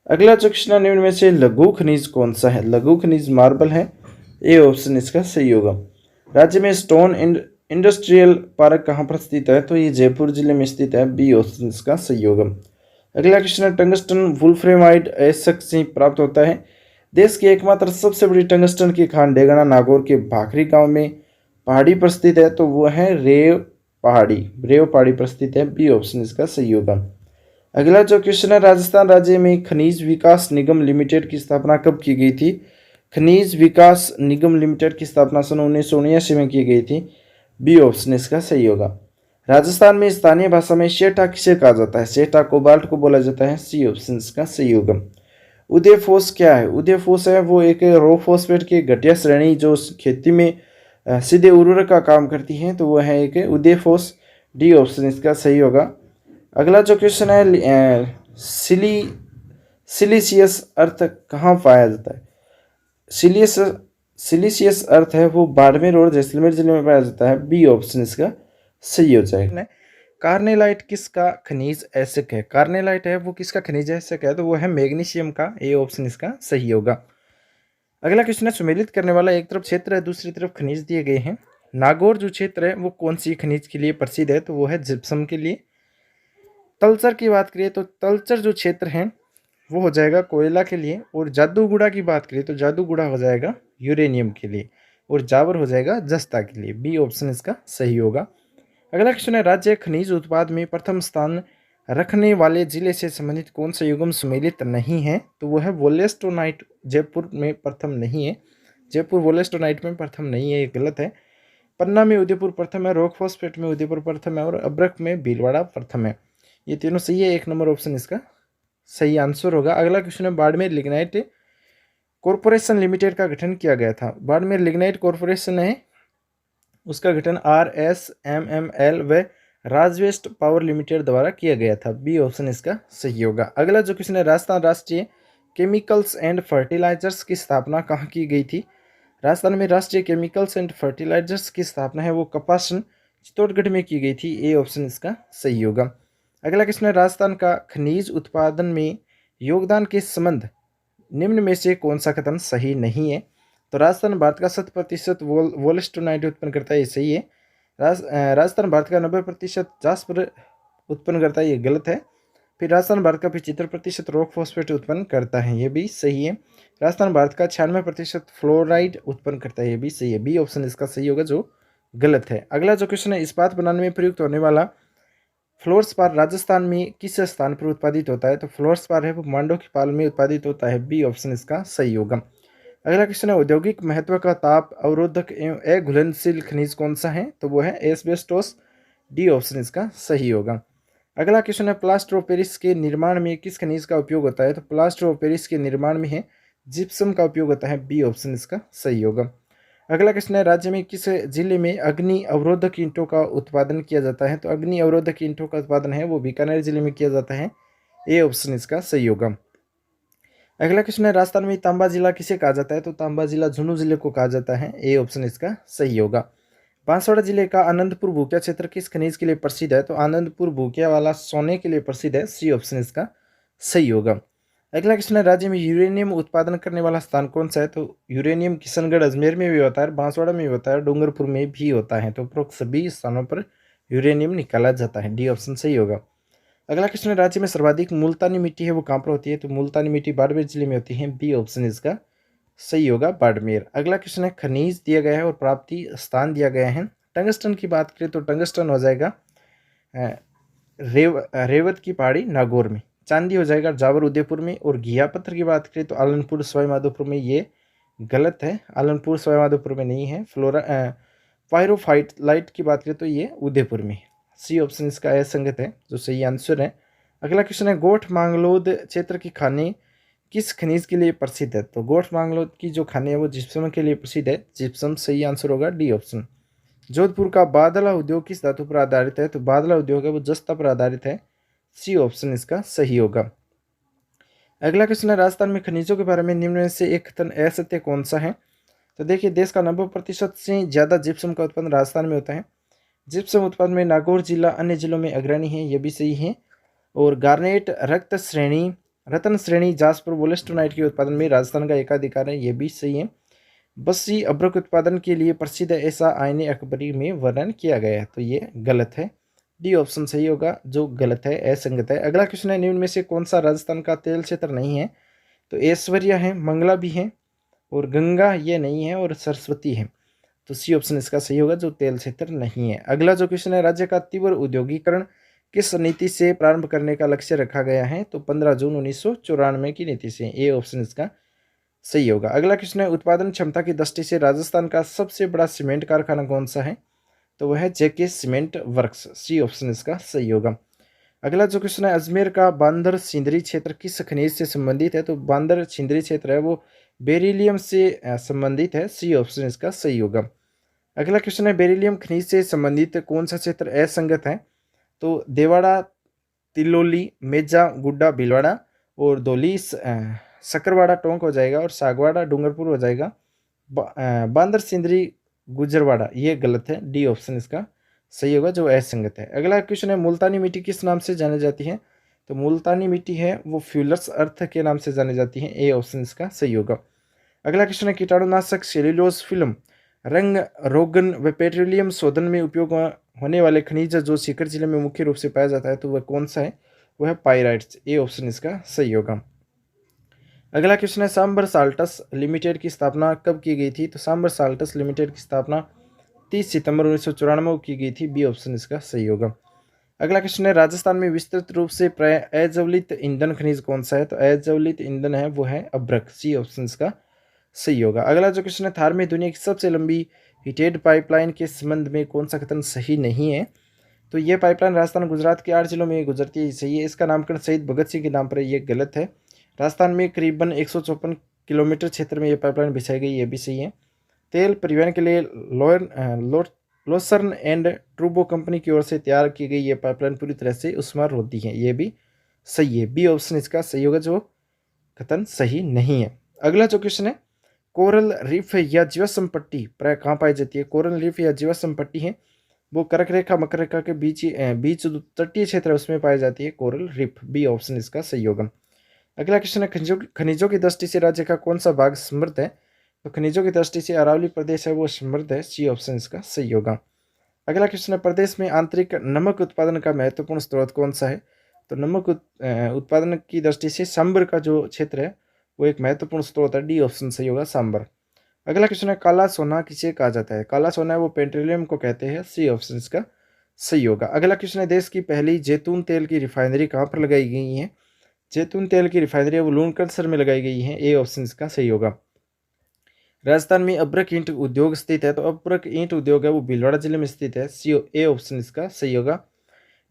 अगला जो क्वेश्चन निम्न में से लघु खनिज कौन सा है? लघु खनिज मार्बल है। ए ऑप्शन इसका सही होगा। राज्य में स्टोन इंडस्ट्रियल पार्क कहाँ पर स्थित है? तो ये जयपुर जिले में स्थित है। बी ऑप्शन इसका सही होगा। अगला क्वेश्चन है, टंगस्टन वुल्फ्रेमाइड ऐसा से प्राप्त होता है। देश की एकमात्र सबसे बड़ी टंगस्टन की खान डेगना नागौर के भाखरी गांव में पहाड़ी पर स्थित है, तो वो है रेव पहाड़ी पर स्थित है। बी ऑप्शन इसका सही होगा। अगला जो क्वेश्चन है, राजस्थान राज्य में खनिज विकास निगम लिमिटेड की स्थापना कब की गई थी? खनिज विकास निगम लिमिटेड की स्थापना सन 1979 में की गई थी। बी ऑप्शन इसका सही होगा। राजस्थान में स्थानीय भाषा में सेठा किसे कहा जाता है? सेठा कोबाल्ट को बोला जाता है। सी ऑप्शन इसका सही होगा। उदयफोस क्या है? उदयफोस है वो एक रो फॉस्फेट की घटिया श्रेणी जो खेती में सीधे उर्वरक का काम करती है, तो वो है एक उदयफोस। डी ऑप्शन इसका सही होगा। अगला जो क्वेश्चन है, सिलिशियस अर्थ कहाँ पाया जाता है? सिलिशियस अर्थ है वो बाड़मेर और जैसलमेर जिले में पाया जाता है। बी ऑप्शन इसका सही हो जाएगा। कार्नेलाइट किसका खनिज ऐसक है? कार्नेलाइट है वो किसका खनिज ऐसक है? तो वो है मैग्नीशियम का। ए ऑप्शन इसका सही होगा। अगला क्वेश्चन है, सुमेलित करने वाला एक तरफ क्षेत्र है, दूसरी तरफ खनिज दिए गए हैं। नागौर जो क्षेत्र है वो कौन सी खनिज के लिए प्रसिद्ध है? तो वो है जिप्सम के लिए। तलचर की बात करिए तो तलचर जो क्षेत्र है वो हो जाएगा कोयला के लिए। और जादूगुड़ा की बात करिए तो जादूगुड़ा हो जाएगा यूरेनियम के लिए। और जावर हो जाएगा जस्ता के लिए। बी ऑप्शन इसका सही होगा। अगला क्वेश्चन है, राज्य खनिज उत्पाद में प्रथम स्थान रखने वाले जिले से संबंधित कौन सा युग्म सुमेलित नहीं है? तो वो है वोलेस्टोनाइट। जयपुर में प्रथम नहीं है। जयपुर वोलेस्टोनाइट में प्रथम नहीं है, ये गलत है। पन्ना में उदयपुर प्रथम है, रॉक फॉस्फेट में उदयपुर प्रथम है और अब्रक में भीलवाड़ा प्रथम है। ये तीनों सही है। 1 नंबर ऑप्शन इसका सही आंसर होगा। अगला क्वेश्चन है, बाड़मेर लिग्नाइट कॉरपोरेशन लिमिटेड का गठन किया गया था। बाड़मेर लिग्नाइट कॉरपोरेशन है उसका गठन RSMML व राजवेस्ट पावर लिमिटेड द्वारा किया गया था। बी ऑप्शन इसका सही होगा। अगला जो क्वेश्चन है, राजस्थान राष्ट्रीय केमिकल्स एंड फर्टिलाइजर्स की स्थापना कहाँ की गई थी? राजस्थान में राष्ट्रीय केमिकल्स एंड फर्टिलाइजर्स की स्थापना है वो कपासन चित्तौड़गढ़ में की गई थी। ए ऑप्शन इसका सही होगा। अगला क्वेश्चन है, राजस्थान का खनिज उत्पादन में योगदान के संबंध निम्न में से कौन सा कथन सही नहीं है? तो राजस्थान भारत का 70% वोलेस्टोनाइट उत्पन्न करता है, ये सही है। राजस्थान भारत का 90% जास्पर उत्पन्न करता है, ये गलत है। फिर राजस्थान भारत का 75% रॉक फॉस्फेट उत्पन्न करता है, ये भी सही है। राजस्थान भारत का 96% फ्लोराइड उत्पन्न करता है, ये भी सही है। बी ऑप्शन इसका सही होगा जो गलत है। अगला जो क्वेश्चन है, इस्पात बनाने में प्रयुक्त होने वाला फ्लोरस्पार राजस्थान में किस स्थान पर उत्पादित होता है? तो फ्लोरस्पार है वो मांडो की पाल में उत्पादित होता है। बी ऑप्शन इसका सही होगा। अगला क्वेश्चन है, औद्योगिक महत्व का ताप अवरोधक एवं अघुलनशील खनिज कौन सा है? तो वो है एस्बेस्टोस। डी ऑप्शन इसका सही होगा। अगला क्वेश्चन है, प्लास्टर ऑफ पेरिस के निर्माण में किस खनिज का उपयोग होता है? तो प्लास्टर ऑफ पेरिस के निर्माण में है जिप्सम का उपयोग होता है। बी ऑप्शन इसका सही होगा। अगला क्वेश्चन है, राज्य में किस जिले में अग्नि अवरोधक ईंटों का उत्पादन किया जाता है? तो अग्नि अवरोधक ईंटों का उत्पादन है वो बीकानेर जिले में किया जाता है। ए ऑप्शन इसका सही होगा। अगला क्वेश्चन है, राजस्थान में तांबा जिला किसे कहा जाता है? तो तांबा जिला झुंझुनू जिले को कहा जाता है। ए ऑप्शन इसका सही होगा। बांसवाड़ा जिले का आनंदपुर भूकिया क्षेत्र किस खनिज के लिए प्रसिद्ध है? तो आनंदपुर भूकिया वाला सोने के लिए प्रसिद्ध है। सी ऑप्शन इसका सही होगा। अगला क्वेश्चन है, राज्य में यूरेनियम उत्पादन करने वाला स्थान कौन सा है? तो यूरेनियम किशनगढ़ अजमेर में भी होता है, बांसवाड़ा में भी होता है, डूंगरपुर में भी होता है। तो उपरोक्त सभी स्थानों पर यूरेनियम निकाला जाता है। डी ऑप्शन सही होगा। अगला क्वेश्चन है, राज्य में सर्वाधिक मुल्तानी मिट्टी है वो कहाँ पर होती है? तो मुल्तानी मिट्टी बाड़मेर जिले में होती है। बी ऑप्शन इसका सही होगा बाड़मेर। अगला क्वेश्चन है खनिज दिया गया है और प्राप्ति स्थान दिया गया है। टंगस्टन की बात करें तो टंगस्टन हो जाएगा रेवत की पहाड़ी नागौर में। चांदी हो जाएगा जावर उदयपुर में। और घिया पत्थर की बात करें तो आलनपुर सवाईमाधोपुर में। ये गलत है, आलनपुर सवाईमाधोपुर में नहीं है। पायरोफाइट लाइट की बात करें तो ये उदयपुर में। सी ऑप्शन इसका असंगत है, जो सही आंसर है। अगला क्वेश्चन है गोठ मांगलोद क्षेत्र की खाने किस खनिज के लिए प्रसिद्ध है। तो गोठ मांगलोद की जो खाने है वो जिप्सम के लिए प्रसिद्ध है। जिप्सम सही आंसर होगा डी ऑप्शन। जोधपुर का बादला उद्योग किस धातु पर आधारित है। तो बादला उद्योग है वो जस्ता पर आधारित है। सी ऑप्शन इसका सही होगा। अगला क्वेश्चन है राजस्थान में खनिजों के बारे में निम्न में से एक कथन असत्य कौन सा है। तो देखिए देश का 90% से ज़्यादा जिप्सम का उत्पादन राजस्थान में होता है। जिप्सम उत्पादन में नागौर जिला अन्य जिलों में अग्रणी है, ये भी सही है। और गार्नेट रत्न श्रेणी जास्पर वोलेस्टोनाइट के उत्पादन में राजस्थान का एकाधिकार है, ये भी सही है। बस्सी अभ्रक उत्पादन के लिए प्रसिद्ध है, ऐसा आईने अकबरी में वर्णन किया गया है, तो ये गलत है। डी ऑप्शन सही होगा, जो गलत है, असंगत है। अगला क्वेश्चन है निम्न में से कौन सा राजस्थान का तेल क्षेत्र नहीं है। तो ऐश्वर्या है, मंगला भी है, और गंगा ये नहीं है, और सरस्वती है। तो सी ऑप्शन इसका सही होगा, जो तेल क्षेत्र नहीं है। अगला जो क्वेश्चन है राज्य का तीव्र उद्योगीकरण किस नीति से प्रारंभ करने का लक्ष्य रखा गया है। तो 15 जून 1994 की नीति से। ए ऑप्शन इसका सही होगा। अगला क्वेश्चन है उत्पादन क्षमता की दृष्टि से राजस्थान का सबसे बड़ा सीमेंट कारखाना कौन सा है। तो वह है जेके सीमेंट वर्क्स। सी ऑप्शन इसका सही होगा। अगला जो क्वेश्चन है अजमेर का बांदर सिंदरी क्षेत्र किस खनिज से संबंधित है। तो बांदर सिंदरी क्षेत्र है वो बेरिलियम से संबंधित है। सी ऑप्शन इसका सही होगा। अगला क्वेश्चन है बेरिलियम खनिज से संबंधित कौन सा क्षेत्र असंगत है। तो देवाड़ा, तिलोली, मेजा, गुड्डा, भीलवाड़ा, और धौली सकरवाड़ा टोंक हो जाएगा, और सागवाड़ा डूंगरपुर हो जाएगा। बांदर सिंदरी गुजरवाड़ा ये गलत है। डी ऑप्शन इसका सही होगा, जो असंगत है। अगला क्वेश्चन है मुल्तानी मिट्टी किस नाम से जानी जाती है। तो मुल्तानी मिट्टी है वो फ्यूलर्स अर्थ के नाम से जानी जाती है। ए ऑप्शन इसका सही होगा। अगला क्वेश्चन है कीटाणुनाशक सेल्यूलोज फिल्म रंग रोगन व पेट्रोलियम शोधन में उपयोग होने वाले खनिज जो सीकर जिले में मुख्य रूप से पाया जाता है, तो वह कौन सा है। वह है पायराइट्स। ए ऑप्शन इसका सही होगा। अगला क्वेश्चन है सांबर साल्टस लिमिटेड की स्थापना कब की गई थी। तो सांबर साल्टस लिमिटेड की स्थापना 30 सितंबर 1994 को की गई थी। बी ऑप्शन इसका सही होगा। अगला क्वेश्चन है राजस्थान में विस्तृत रूप से प्राय अज्वलित ईंधन खनिज कौन सा है। तो अज्वलित ईंधन है वो है अभ्रक। सी ऑप्शन इसका सही होगा। अगला जो क्वेश्चन है थार में दुनिया की सबसे लंबी हीटेड पाइपलाइन के संबंध में कौन सा कथन सही नहीं है। तो ये पाइपलाइन राजस्थान गुजरात के 8 जिलों में गुजरती है, सही है। इसका नामकरण शहीद भगत सिंह के नाम पर है, ये गलत है। राजस्थान में करीबन 154 किलोमीटर क्षेत्र में ये पाइपलाइन बिछाई गई, ये भी सही है। तेल परिवहन के लिए लोसर्न एंड ट्रूबो कंपनी की ओर से तैयार की गई ये पाइपलाइन पूरी तरह से उस्मार होती है, ये भी सही है। बी ऑप्शन इसका सही होगा, जो कथन सही नहीं है। अगला जो क्वेश्चन है कोरल रीफ या जीवाश्म पट्टी प्राय कहाँ पाई जाती है। कोरल रीफ या जीवाश्म पट्टी है वो कर्क रेखा मकर रेखा के बीच तटीय क्षेत्र है उसमें पाई जाती है कोरल रीफ। बी ऑप्शन इसका सही होगा। अगला क्वेश्चन है खनिजों की दृष्टि से राज्य का कौन सा भाग समृद्ध है। तो खनिजों की दृष्टि से अरावली प्रदेश है वो समृद्ध है। सी ऑप्शन इसका सही होगा। अगला क्वेश्चन है प्रदेश में आंतरिक नमक उत्पादन का महत्वपूर्ण स्रोत कौन सा है। तो नमक उत्पादन की दृष्टि से सांबर का जो क्षेत्र है वो एक महत्वपूर्ण स्रोत है। डी ऑप्शन सही होगा सांबर। अगला क्वेश्चन है काला सोना किसे कहा जाता है। काला सोना है वो पेट्रोलियम को कहते हैं। सी ऑप्शन इसका सही होगा। अगला क्वेश्चन है देश की पहली जैतून तेल की रिफाइनरी कहाँ पर लगाई गई है। जैतून तेल की रिफाइनरी है वो लूणकरसर में लगाई गई है। ए ऑप्शन इसका सही होगा। राजस्थान में अभ्रक ईंट उद्योग स्थित है। तो अभ्रक ईंट उद्योग है वो भीलवाड़ा जिले में स्थित है। सी ए ऑप्शन इसका सही होगा।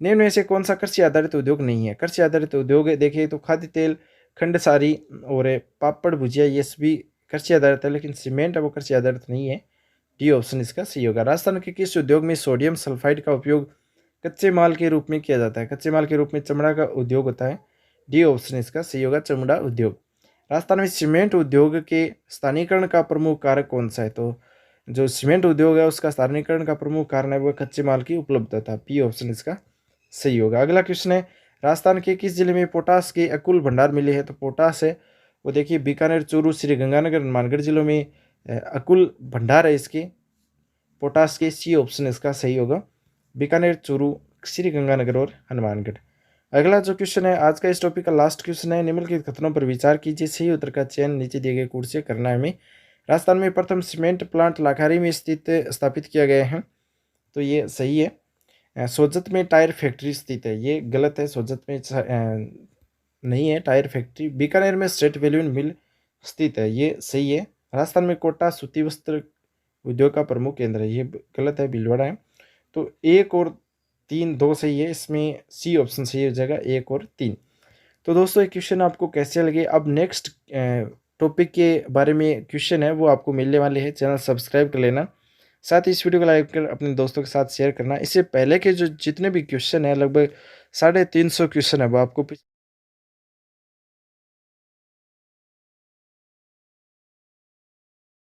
निम्न में से कौन सा कृषि आधारित उद्योग नहीं है। कृषि आधारित उद्योग है देखिए तो खाद्य तेल, खंड सारी और पापड़ भुजिया ये सभी कृषि आधारित है, लेकिन सीमेंट है वो कृषि आधारित नहीं है। डी ऑप्शन इसका सही होगा। राजस्थान के किस उद्योग में सोडियम सल्फाइड का उपयोग कच्चे माल के रूप में किया जाता है। कच्चे माल के रूप में चमड़ा का उद्योग होता है। डी ऑप्शन इसका सही होगा, चमड़ा उद्योग। राजस्थान में सीमेंट उद्योग के स्थानीयकरण का प्रमुख कारक कौन सा है। तो जो सीमेंट उद्योग है उसका स्थानीयकरण का प्रमुख कारण है वह कच्चे माल की उपलब्धता। पी ऑप्शन इसका सही होगा। अगला क्वेश्चन है राजस्थान के किस जिले में पोटास के अकुल भंडार मिले हैं। तो पोटास है वो देखिए बीकानेर, चूरू, श्री गंगानगर, हनुमानगढ़ जिलों में अकुल भंडार है इसके पोटास के। सी ऑप्शन इसका सही होगा, बीकानेर, चूरू, श्री गंगानगर और हनुमानगढ़। अगला जो क्वेश्चन है आज का इस टॉपिक का लास्ट क्वेश्चन है, निम्नलिखित कथनों पर विचार कीजिए, सही उत्तर का चयन नीचे दिए गए कोड से करना है हमें। राजस्थान में प्रथम सीमेंट प्लांट लाखारी में स्थित स्थापित किया गया है, तो ये सही है। सोजत में टायर फैक्ट्री स्थित है, ये गलत है, सोजत में नहीं है टायर फैक्ट्री। बीकानेर में स्टेट वेल्यून मिल स्थित है, ये सही है। राजस्थान में कोटा सूती वस्त्र उद्योग का प्रमुख केंद्र है, ये गलत है, भीलवाड़ा है। तो एक और तीन दो सही है, इसमें सी ऑप्शन सही हो जाएगा, एक और तीन। तो दोस्तों ये क्वेश्चन आपको कैसे लगे? अब नेक्स्ट टॉपिक के बारे में क्वेश्चन है वो आपको मिलने वाले हैं, चैनल सब्सक्राइब कर लेना, साथ ही इस वीडियो को लाइक कर अपने दोस्तों के साथ शेयर करना। इससे पहले के जो जितने भी क्वेश्चन है लगभग 350 क्वेश्चन है वो आपको